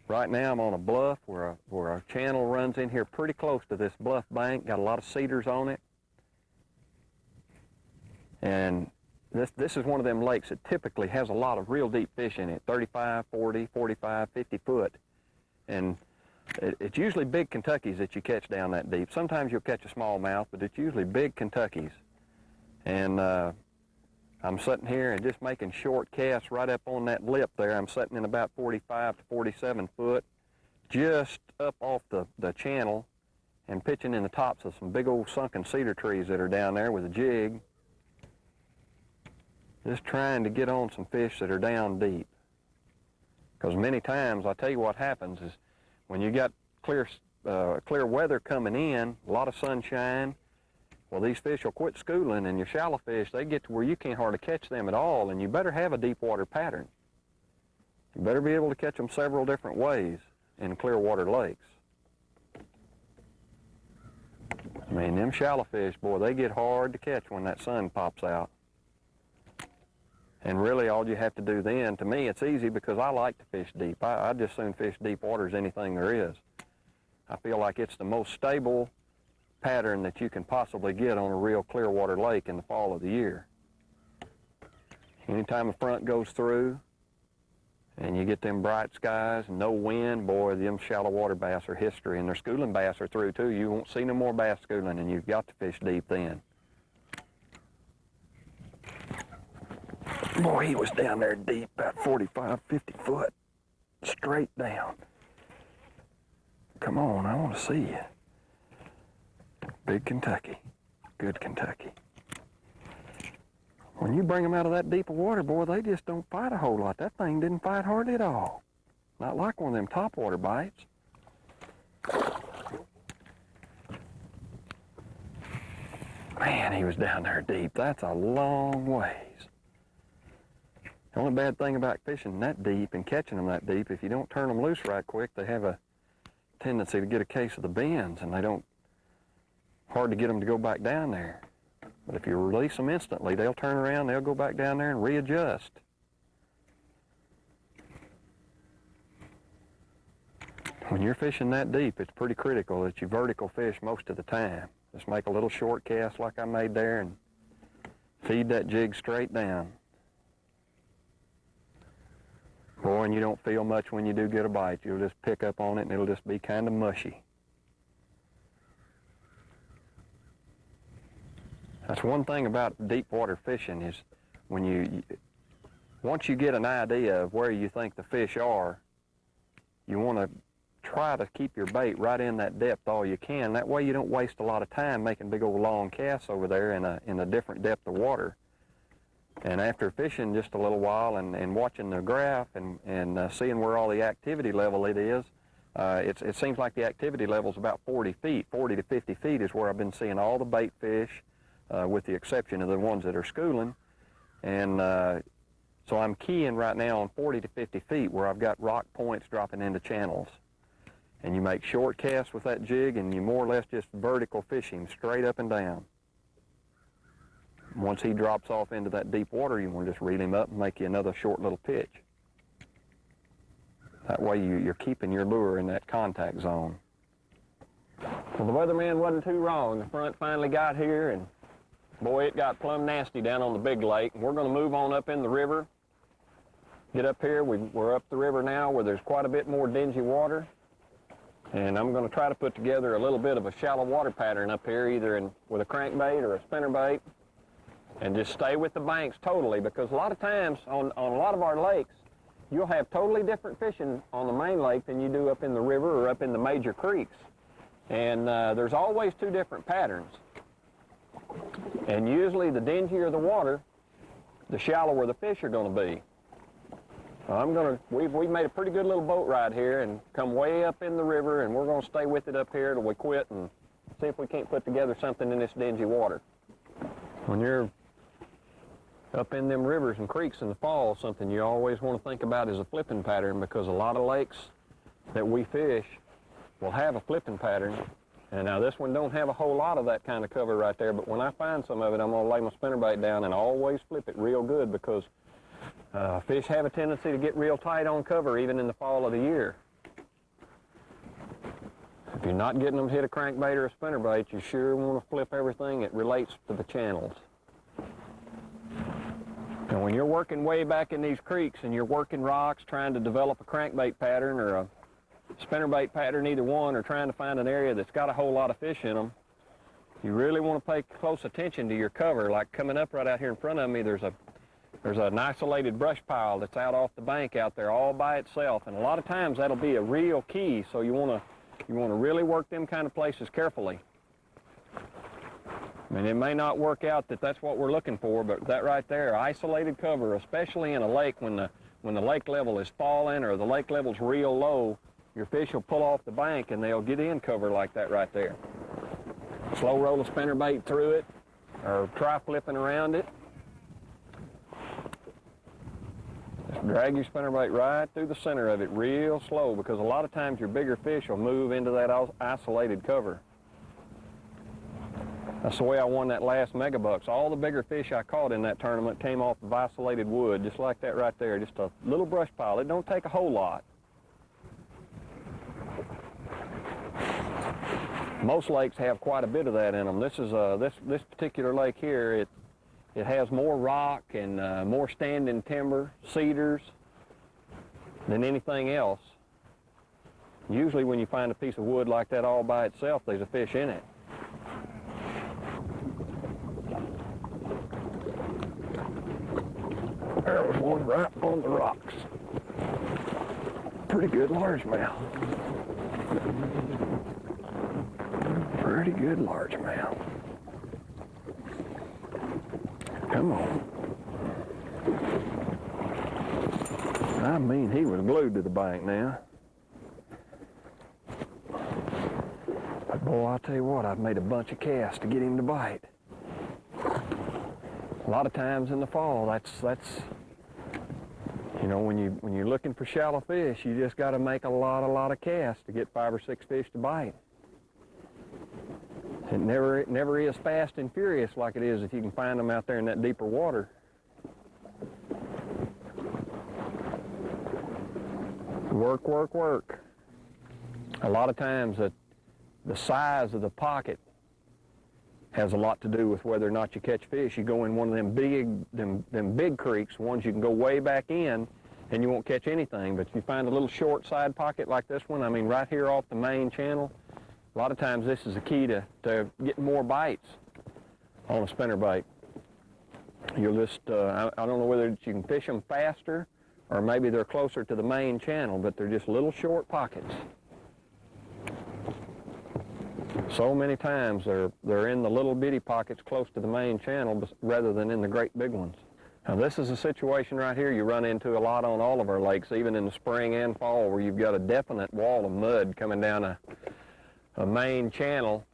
right now I'm on a bluff where a channel runs in here pretty close to this bluff bank, got a lot of cedars on it. And this is one of them lakes that typically has a lot of real deep fish in it, 35, 40, 45, 50 foot. And it's usually big Kentuckies that you catch down that deep. Sometimes you'll catch a smallmouth, but it's usually big Kentuckies. And I'm sitting here and just making short casts right up on that lip there. I'm sitting in about 45 to 47 foot, just up off the channel and pitching in the tops of some big old sunken cedar trees that are down there with a jig. Just trying to get on some fish that are down deep. Because many times, I'll tell you what happens is when you got clear weather coming in, a lot of sunshine, well, these fish will quit schooling, and your shallow fish, they get to where you can't hardly catch them at all, and you better have a deep water pattern. You better be able to catch them several different ways in clear water lakes. I mean, them shallow fish, boy, they get hard to catch when that sun pops out. And really all you have to do then, to me it's easy because I like to fish deep. I just soon fish deep water as anything there is. I feel like it's the most stable pattern that you can possibly get on a real clear water lake in the fall of the year. Anytime a front goes through and you get them bright skies and no wind, boy, them shallow water bass are history, and their schooling bass are through too. You won't see no more bass schooling, and you've got to fish deep then. Boy, he was down there deep, about 45, 50 foot, straight down. Come on, I want to see you. Big Kentucky, good Kentucky. When you bring them out of that deep of water, boy, they just don't fight a whole lot. That thing didn't fight hardly at all. Not like one of them topwater bites. Man, he was down there deep. That's a long ways. The only bad thing about fishing that deep and catching them that deep, if you don't turn them loose right quick, they have a tendency to get a case of the bends, and they don't, hard to get them to go back down there. But if you release them instantly, they'll turn around, they'll go back down there and readjust. When you're fishing that deep, it's pretty critical that you vertical fish most of the time. Just make a little short cast like I made there and feed that jig straight down. Boy, and you don't feel much when you do get a bite. You'll just pick up on it and it'll just be kind of mushy. That's one thing about deep water fishing is when once you get an idea of where you think the fish are, you want to try to keep your bait right in that depth all you can. That way you don't waste a lot of time making big old long casts over there in a different depth of water. And after fishing just a little while and watching the graph and seeing where all the activity level it is, it seems like the activity level is about 40 feet. 40 to 50 feet is where I've been seeing all the bait fish, with the exception of the ones that are schooling. And so I'm keying right now on 40 to 50 feet where I've got rock points dropping into channels. and you make short casts with that jig, and you more or less just vertical fish him straight up and down. Once he drops off into that deep water, you want to just reel him up and make you another short little pitch. That way you're keeping your lure in that contact zone. Well, the weatherman wasn't too wrong. The front finally got here, and boy, it got plumb nasty down on the big lake. We're going to move on up in the river. Get up here. We're up the river now where there's quite a bit more dingy water. And I'm going to try to put together a little bit of a shallow water pattern up here, either with a crankbait or a spinnerbait, and just stay with the banks totally, because a lot of times on a lot of our lakes, you'll have totally different fishing on the main lake than you do up in the river or up in the major creeks. And there's always two different patterns. And usually the dingier the water, the shallower the fish are going to be. We've made a pretty good little boat ride here and come way up in the river, and we're going to stay with it up here till we quit and see if we can't put together something in this dingy water. When you're up in them rivers and creeks in the fall, something you always want to think about is a flipping pattern, because a lot of lakes that we fish will have a flipping pattern. And now this one don't have a whole lot of that kind of cover right there, but when I find some of it, I'm going to lay my spinnerbait down and always flip it real good, because fish have a tendency to get real tight on cover even in the fall of the year. If you're not getting them to hit a crankbait or a spinnerbait, you sure want to flip everything that relates to the channels. And when you're working way back in these creeks and you're working rocks trying to develop a crankbait pattern or a spinnerbait pattern, either one, or trying to find an area that's got a whole lot of fish in them, you really want to pay close attention to your cover. Like coming up right out here in front of me, there's an isolated brush pile that's out off the bank out there all by itself, and a lot of times that'll be a real key, so you want to really work them kind of places carefully. I mean, it may not work out that that's what we're looking for, but that right there, isolated cover, especially in a lake when the lake level is falling or the lake level's real low, your fish will pull off the bank and they'll get in cover like that right there. Slow roll a spinnerbait through it, or try flipping around it. Just drag your spinnerbait right through the center of it real slow, because a lot of times your bigger fish will move into that isolated cover. That's the way I won that last megabucks. All the bigger fish I caught in that tournament came off of isolated wood, just like that right there, just a little brush pile. It don't take a whole lot. Most lakes have quite a bit of that in them. This particular lake here, it has more rock and more standing timber, cedars, than anything else. Usually when you find a piece of wood like that all by itself, there's a fish in it. There was one right on the rocks. Pretty good largemouth. Pretty good largemouth. Come on. I mean, he was glued to the bank now. But boy, I'll tell you what, I've made a bunch of casts to get him to bite. A lot of times in the fall, that's you know, when you're looking for shallow fish, you just got to make a lot of casts to get 5 or 6 fish to bite. It never is fast and furious like it is if you can find them out there in that deeper water. Work, work, work. A lot of times the size of the pocket has a lot to do with whether or not you catch fish. You go in one of them big creeks, ones you can go way back in, and you won't catch anything. But if you find a little short side pocket like this one, I mean right here off the main channel, a lot of times this is the key to getting more bites on a spinnerbait. You'll just, I don't know whether you can fish them faster or maybe they're closer to the main channel, but they're just little short pockets. So many times they're in the little bitty pockets close to the main channel rather than in the great big ones. Now this is a situation right here you run into a lot on all of our lakes, even in the spring and fall, where you've got a definite wall of mud coming down a main channel.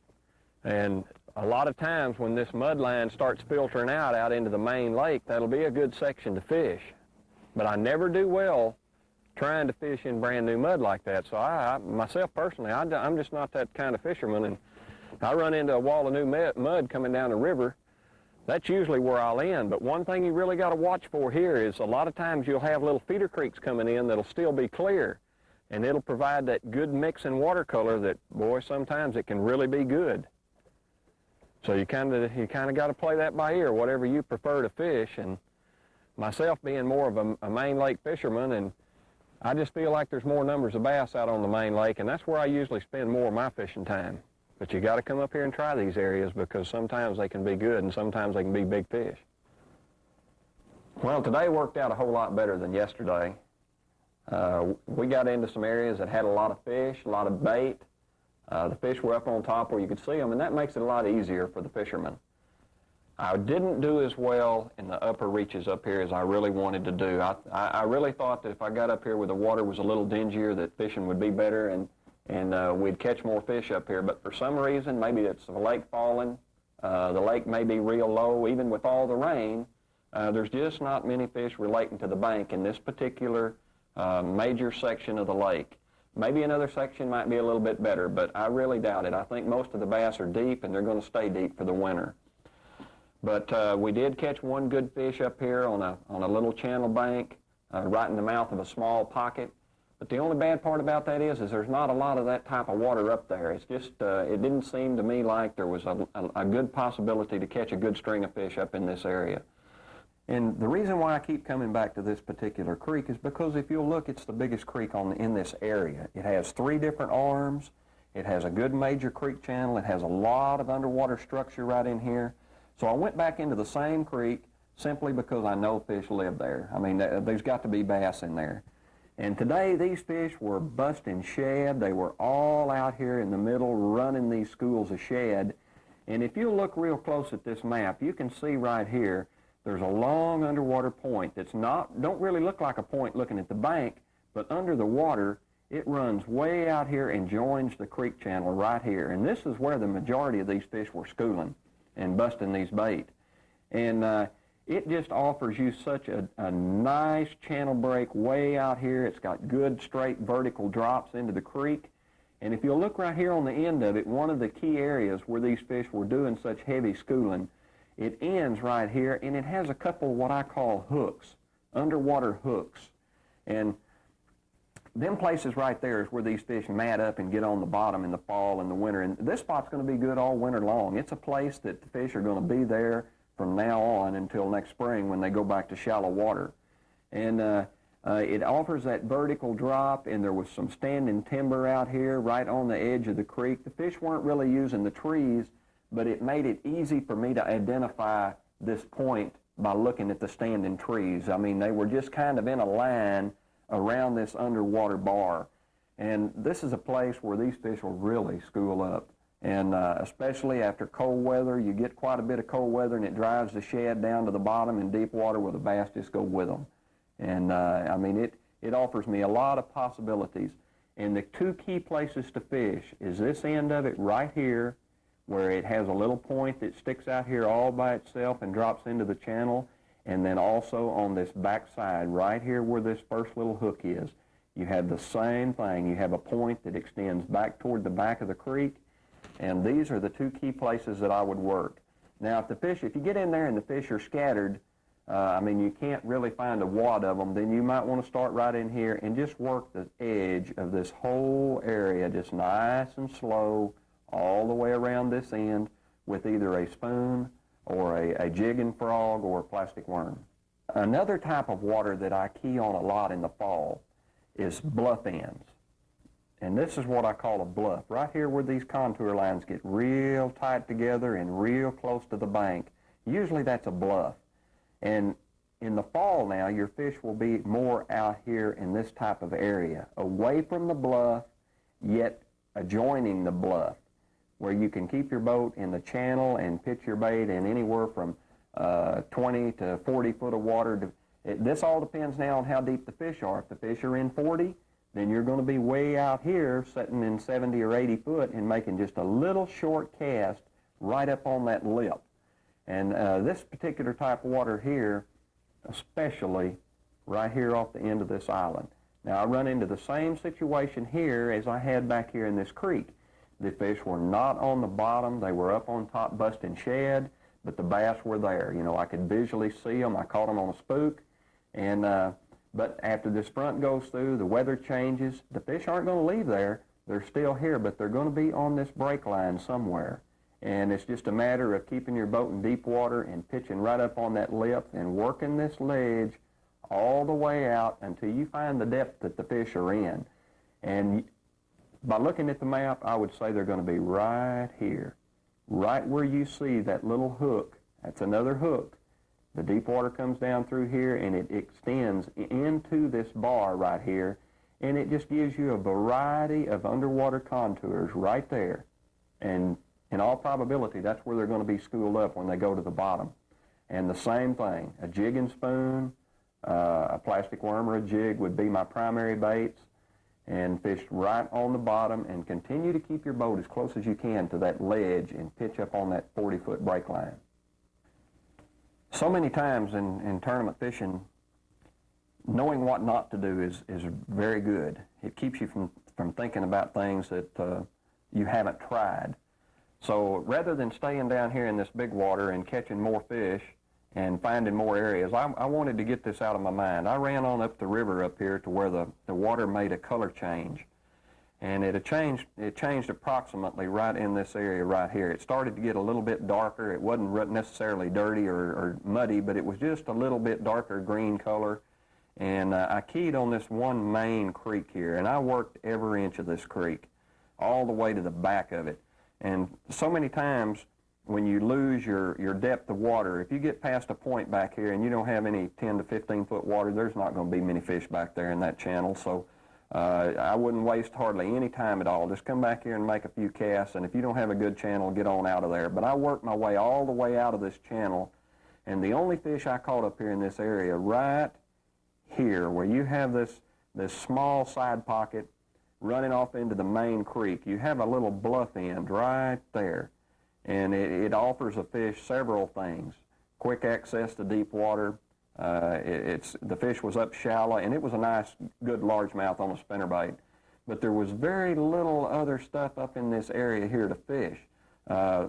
And a lot of times when this mud line starts filtering out into the main lake, that'll be a good section to fish. But I never do well trying to fish in brand new mud like that. So I myself personally, I'm just not that kind of fisherman, and I run into a wall of new mud coming down the river. That's usually where I'll end. But one thing you really got to watch for here is a lot of times you'll have little feeder creeks coming in that'll still be clear, and it'll provide that good mix in watercolor that, boy, sometimes it can really be good. So you kind of got to play that by ear, whatever you prefer to fish. And myself being more of a main lake fisherman, and I just feel like there's more numbers of bass out on the main lake, and that's where I usually spend more of my fishing time. But you got to come up here and try these areas, because sometimes they can be good and sometimes they can be big fish. Well, today worked out a whole lot better than yesterday. We got into some areas that had a lot of fish, a lot of bait. The fish were up on top where you could see them, and that makes it a lot easier for the fishermen. I didn't do as well in the upper reaches up here as I really wanted to do. I really thought that if I got up here where the water was a little dingier, that fishing would be better and we'd catch more fish up here. But for some reason, maybe it's the lake falling, the lake may be real low, even with all the rain, there's just not many fish relating to the bank in this particular major section of the lake. Maybe another section might be a little bit better, but I really doubt it. I think most of the bass are deep, and they're going to stay deep for the winter. But we did catch one good fish up here on a little channel bank, right in the mouth of a small pocket. But the only bad part about that is there's not a lot of that type of water up there. It's just, it didn't seem to me like there was a good possibility to catch a good string of fish up in this area. And the reason why I keep coming back to this particular creek is because if you'll look, it's the biggest creek in this area. It has 3 different arms. It has a good major creek channel. It has a lot of underwater structure right in here. So I went back into the same creek simply because I know fish live there. I mean, there's got to be bass in there. And today these fish were busting shad. They were all out here in the middle running these schools of shad. And if you look real close at this map, you can see right here there's a long underwater point that's don't really look like a point looking at the bank, but under the water, it runs way out here and joins the creek channel right here. And this is where the majority of these fish were schooling and busting these bait. And it just offers you such a nice channel break way out here. It's got good straight vertical drops into the creek. And if you'll look right here on the end of it, one of the key areas where these fish were doing such heavy schooling, it ends right here, and it has a couple of what I call hooks, underwater hooks. And them places right there is where these fish mat up and get on the bottom in the fall and the winter. And this spot's going to be good all winter long. It's a place that the fish are going to be there from now on until next spring when they go back to shallow water. And it offers that vertical drop, and there was some standing timber out here right on the edge of the creek. The fish weren't really using the trees, but it made it easy for me to identify this point by looking at the standing trees. I mean, they were just kind of in a line around this underwater bar. And this is a place where these fish will really school up. And especially after cold weather, you get quite a bit of cold weather, and it drives the shad down to the bottom in deep water where the bass just go with them. And I mean, it offers me a lot of possibilities. And the 2 key places to fish is this end of it right here, where it has a little point that sticks out here all by itself and drops into the channel, and then also on this back side right here where this first little hook is, you have the same thing. You have a point that extends back toward the back of the creek, and these are the 2 key places that I would work. Now, if you get in there and the fish are scattered, I mean, you can't really find a wad of them, then you might want to start right in here and just work the edge of this whole area just nice and slow, all the way around this end with either a spoon or a jigging frog or a plastic worm. Another type of water that I key on a lot in the fall is bluff ends. And this is what I call a bluff. Right here where these contour lines get real tight together and real close to the bank, usually that's a bluff. And in the fall now, your fish will be more out here in this type of area, away from the bluff, yet adjoining the bluff, where you can keep your boat in the channel and pitch your bait in anywhere from 20 to 40 foot of water. This all depends now on how deep the fish are. If the fish are in 40, then you're going to be way out here sitting in 70 or 80 foot and making just a little short cast right up on that lip. And this particular type of water here, especially right here off the end of this island, Now I run into the same situation here as I had back here in this creek. The fish were not on the bottom, they were up on top busting shad, but the bass were there. You know, I could visually see them. I caught them on a spook, and but after this front goes through, the weather changes, the fish aren't going to leave there. They're still here, but they're going to be on this break line somewhere. And it's just a matter of keeping your boat in deep water and pitching right up on that lip and working this ledge all the way out until you find the depth that the fish are in. And by looking at the map, I would say they're going to be right here, right where you see that little hook. That's another hook. The deep water comes down through here and it extends into this bar right here, and it just gives you a variety of underwater contours right there. And in all probability, that's where they're going to be schooled up when they go to the bottom. And the same thing, a jig and spoon, a plastic worm or a jig would be my primary baits, and fish right on the bottom, and continue to keep your boat as close as you can to that ledge and pitch up on that 40-foot break line. So many times in tournament fishing, knowing what not to do is very good. It keeps you from thinking about things that you haven't tried. So rather than staying down here in this big water and catching more fish and finding more areas, I wanted to get this out of my mind. I ran on up the river up here to where the water made a color change. And it changed approximately right in this area right here. It started to get a little bit darker. It wasn't necessarily dirty or muddy, but it was just a little bit darker green color. And I keyed on this one main creek here, and I worked every inch of this creek, all the way to the back of it. And so many times when you lose your depth of water, if you get past a point back here and you don't have any 10 to 15 foot water, there's not going to be many fish back there in that channel. So I wouldn't waste hardly any time at all. Just come back here and make a few casts, and if you don't have a good channel, get on out of there. But I worked my way all the way out of this channel, and the only fish I caught up here in this area right here, where you have this small side pocket running off into the main creek, you have a little bluff end right there, and it offers a fish several things: quick access to deep water. The fish was up shallow, and it was a nice, good largemouth on a spinnerbait. But there was very little other stuff up in this area here to fish.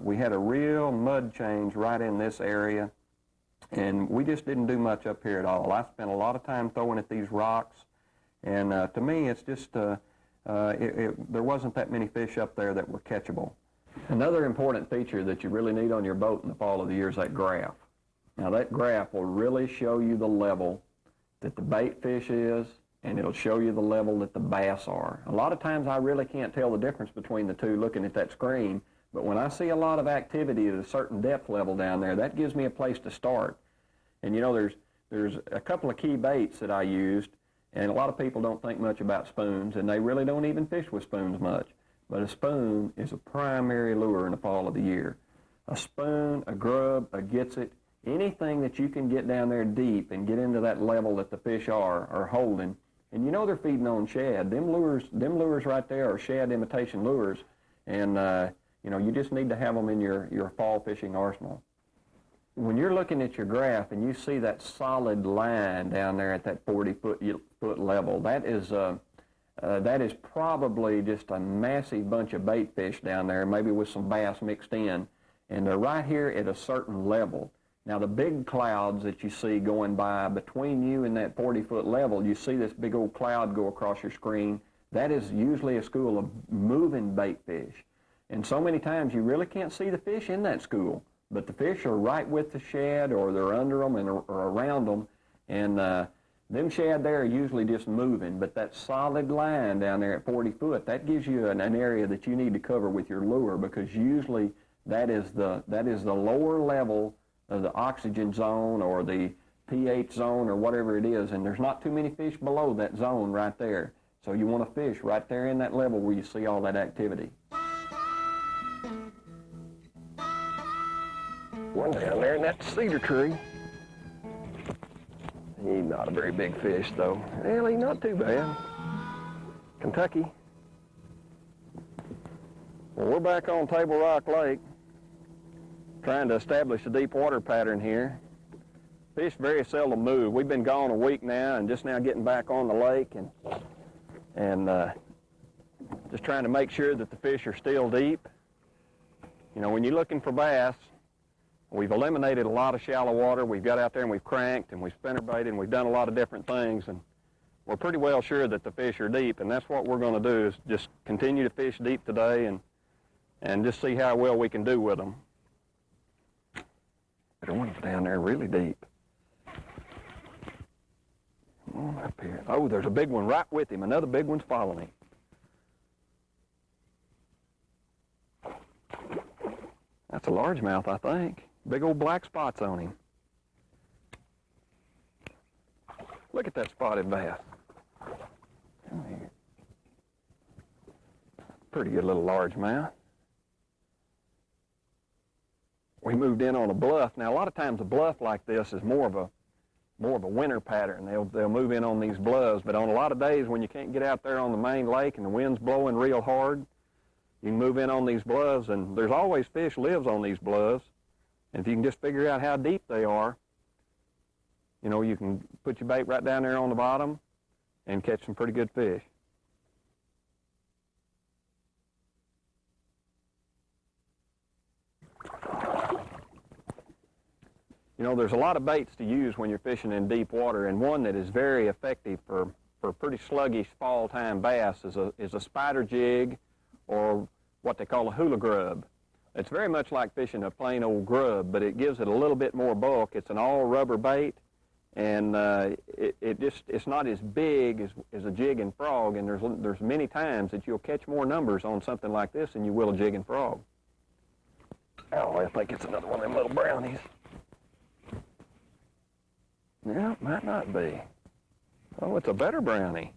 We had a real mud change right in this area, and we just didn't do much up here at all. I spent a lot of time throwing at these rocks, and to me, it's just there wasn't that many fish up there that were catchable. Another important feature that you really need on your boat in the fall of the year is that graph. Now that graph will really show you the level that the bait fish is, and it'll show you the level that the bass are. A lot of times I really can't tell the difference between the two looking at that screen, but when I see a lot of activity at a certain depth level down there, that gives me a place to start. And you know, there's a couple of key baits that I used, and a lot of people don't think much about spoons, and they really don't even fish with spoons much. But a spoon is a primary lure in the fall of the year. A spoon, a grub, a gets-it, anything that you can get down there deep and get into that level that the fish are holding, and you know they're feeding on shad. Them lures right there are shad imitation lures, and you know, you just need to have them in your fall fishing arsenal. When you're looking at your graph and you see that solid line down there at that 40-foot level, that is probably just a massive bunch of bait fish down there, maybe with some bass mixed in, and they're right here at a certain level. Now the big clouds that you see going by between you and that 40-foot level, you see this big old cloud go across your screen. That is usually a school of moving bait fish. And so many times you really can't see the fish in that school, but the fish are right with the shad, or they're under them or around them, and them shad there are usually just moving. But that solid line down there at 40 foot, that gives you an area that you need to cover with your lure, because usually that is the lower level of the oxygen zone or the pH zone or whatever it is, and there's not too many fish below that zone right there. So you want to fish right there in that level where you see all that activity. One down there in that cedar tree. He's not a very big fish though. Well, he's not too bad. Kentucky. Well, we're back on Table Rock Lake, trying to establish a deep water pattern here. Fish very seldom move. We've been gone a week now and just now getting back on the lake and just trying to make sure that the fish are still deep. You know, when you're looking for bass, we've eliminated a lot of shallow water. We've got out there and we've cranked and we've spinnerbaited and we've done a lot of different things, and we're pretty well sure that the fish are deep, and that's what we're going to do, is just continue to fish deep today and just see how well we can do with them. There's one down there really deep. Come on up here. Oh, there's a big one right with him. Another big one's following him. That's a largemouth, I think. Big old black spots on him. Look at that spotted bass. Come here. Pretty good little largemouth. We moved in on a bluff. Now, a lot of times a bluff like this is more of a winter pattern. They'll move in on these bluffs, but on a lot of days when you can't get out there on the main lake and the wind's blowing real hard, you can move in on these bluffs, and there's always fish lives on these bluffs. And if you can just figure out how deep they are, you know, you can put your bait right down there on the bottom and catch some pretty good fish. You know, there's a lot of baits to use when you're fishing in deep water, and one that is very effective for pretty sluggish fall time bass is a spider jig, or what they call a hula grub. It's very much like fishing a plain old grub, but it gives it a little bit more bulk. It's an all rubber bait, and it's not as big as a jig and frog, and there's many times that you'll catch more numbers on something like this than you will a jig and frog. Oh, I think it's another one of them little brownies. Yeah, it might not be. Oh, it's a better brownie.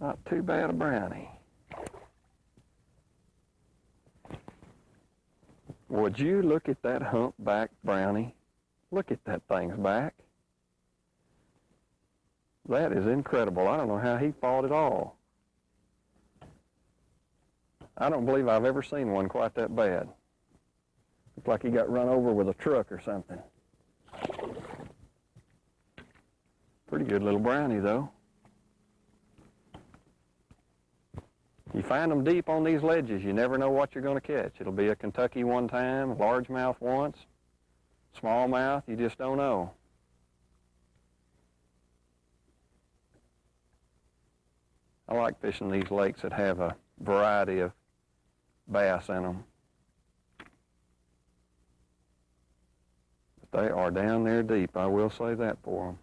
Not too bad a brownie. Would you look at that humpback brownie? Look at that thing's back. That is incredible. I don't know how he fought it all. I don't believe I've ever seen one quite that bad. Looks like he got run over with a truck or something. Pretty good little brownie, though. You find them deep on these ledges, you never know what you're going to catch. It'll be a Kentucky one time, largemouth once, smallmouth, you just don't know. I like fishing these lakes that have a variety of bass in them. But they are down there deep, I will say that for them.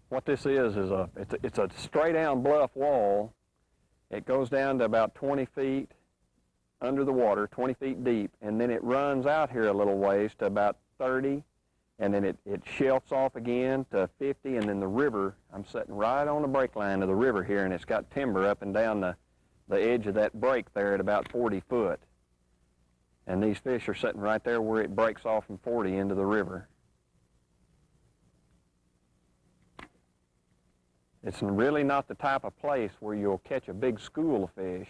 What this is it's a straight down bluff wall. It goes down to about 20 feet under the water, 20 feet deep, and then it runs out here a little ways to about 30, and then it shelves off again to 50, and then the river, I'm sitting right on the break line of the river here, and it's got timber up and down the edge of that break there at about 40 foot. And these fish are sitting right there where it breaks off from 40 into the river. It's really not the type of place where you'll catch a big school of fish,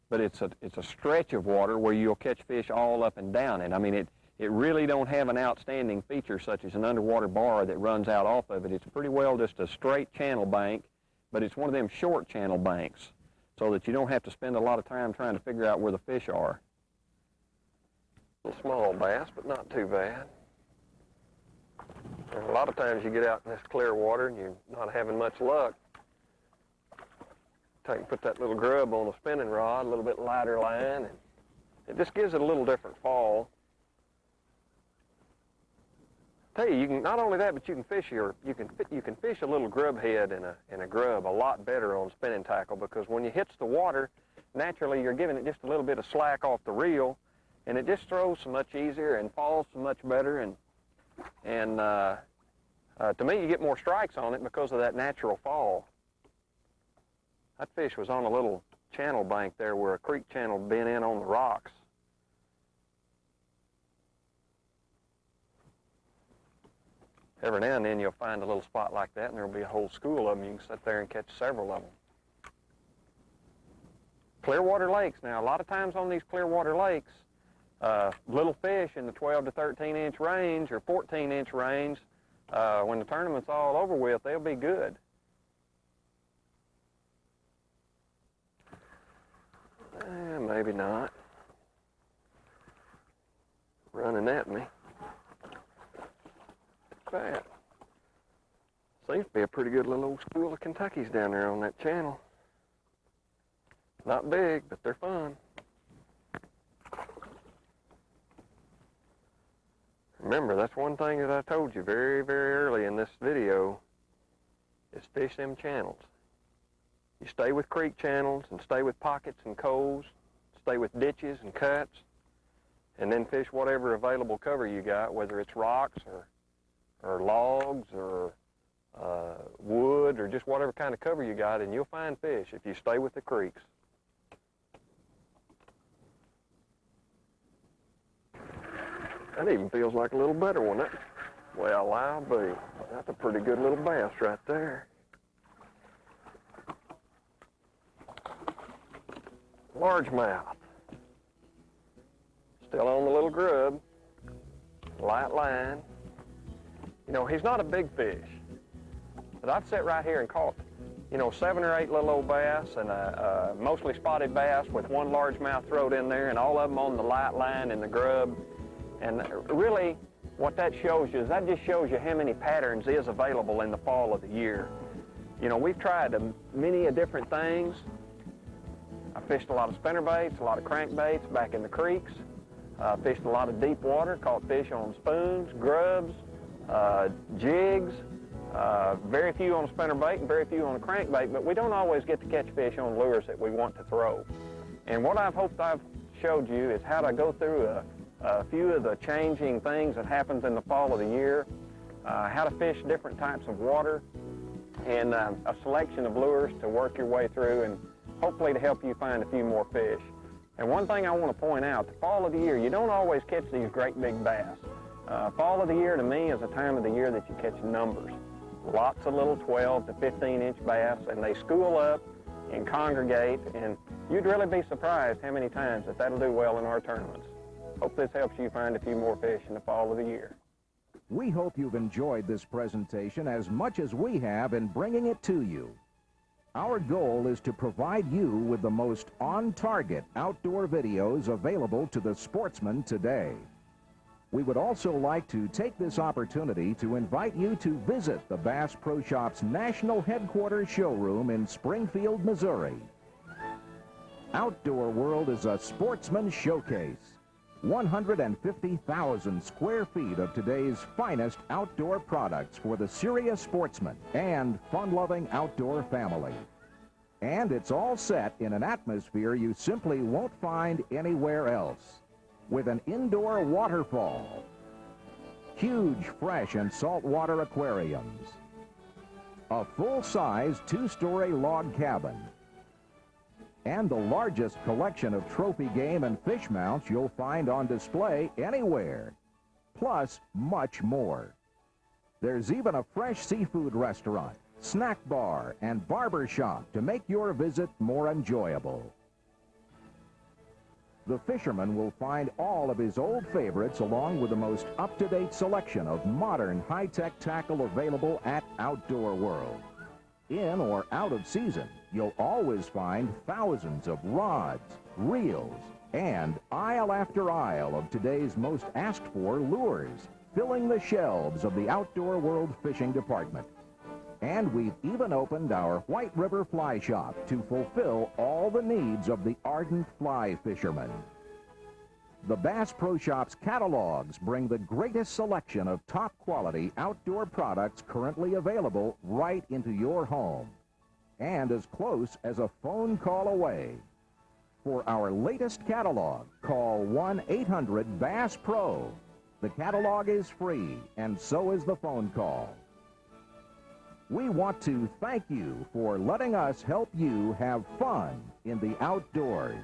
but it's a stretch of water where you'll catch fish all up and down it. I mean, it really don't have an outstanding feature such as an underwater bar that runs out off of it. It's pretty well just a straight channel bank, but it's one of them short channel banks so that you don't have to spend a lot of time trying to figure out where the fish are. A little small bass, but not too bad. And a lot of times you get out in this clear water and you're not having much luck. Put that little grub on a spinning rod, a little bit lighter line, and it just gives it a little different fall. Tell you, you can not only that, but you can fish a little grub head in a grub a lot better on spinning tackle, because when you hits the water, naturally you're giving it just a little bit of slack off the reel, and it just throws so much easier and falls so much better, and to me, you get more strikes on it because of that natural fall. That fish was on a little channel bank there where a creek channel bent in on the rocks. Every now and then you'll find a little spot like that, and there'll be a whole school of them. You can sit there and catch several of them. Clearwater lakes. Now, a lot of times on these clearwater lakes, Little fish in the 12 to 13 inch range or 14 inch range, when the tournament's all over with, they'll be good. Maybe not. Running at me. Look at that. Seems to be a pretty good little old school of Kentuckys down there on that channel. Not big, but they're fun. Remember, that's one thing that I told you very, very early in this video, is fish them channels. You stay with creek channels and stay with pockets and coves, stay with ditches and cuts, and then fish whatever available cover you got, whether it's rocks or logs or wood or just whatever kind of cover you got, and you'll find fish if you stay with the creeks. That even feels like a little better one. Well, I'll be. That's a pretty good little bass right there. Largemouth. Still on the little grub. Light line. You know, he's not a big fish. But I've sat right here and caught, 7 or 8 little old bass and a mostly spotted bass with one largemouth thrown in there, and all of them on the light line and the grub. And really, what that shows you is that just shows you how many patterns is available in the fall of the year. We've tried many different things. I fished a lot of spinnerbaits, a lot of crankbaits back in the creeks. Fished a lot of deep water, caught fish on spoons, grubs, jigs, very few on a spinnerbait and very few on a crankbait, but we don't always get to catch fish on lures that we want to throw. And what I've hoped I've showed you is how to go through a few of the changing things that happens in the fall of the year, how to fish different types of water, and a selection of lures to work your way through and hopefully to help you find a few more fish. And one thing I want to point out, the fall of the year, you don't always catch these great big bass. Fall of the year to me is a time of the year that you catch numbers. Lots of little 12 to 15 inch bass, and they school up and congregate, and you'd really be surprised how many times that'll do well in our tournaments. Hope this helps you find a few more fish in the fall of the year. We hope you've enjoyed this presentation as much as we have in bringing it to you. Our goal is to provide you with the most on-target outdoor videos available to the sportsman today. We would also like to take this opportunity to invite you to visit the Bass Pro Shop's national headquarters showroom in Springfield, Missouri. Outdoor World is a sportsman's showcase. 150,000 square feet of today's finest outdoor products for the serious sportsman and fun-loving outdoor family. And it's all set in an atmosphere you simply won't find anywhere else. With an indoor waterfall, huge fresh and saltwater aquariums, a full-size 2-story log cabin, and the largest collection of trophy game and fish mounts you'll find on display anywhere, plus much more. There's even a fresh seafood restaurant, snack bar, and barber shop to make your visit more enjoyable. The fisherman will find all of his old favorites along with the most up-to-date selection of modern high-tech tackle available at Outdoor World. In or out of season, you'll always find thousands of rods, reels, and aisle after aisle of today's most asked-for lures, filling the shelves of the Outdoor World Fishing Department. And we've even opened our White River Fly Shop to fulfill all the needs of the ardent fly fisherman. The Bass Pro Shop's catalogs bring the greatest selection of top-quality outdoor products currently available right into your home, and as close as a phone call away. For our latest catalog, call 1-800-BASS-PRO. The catalog is free, and so is the phone call. We want to thank you for letting us help you have fun in the outdoors.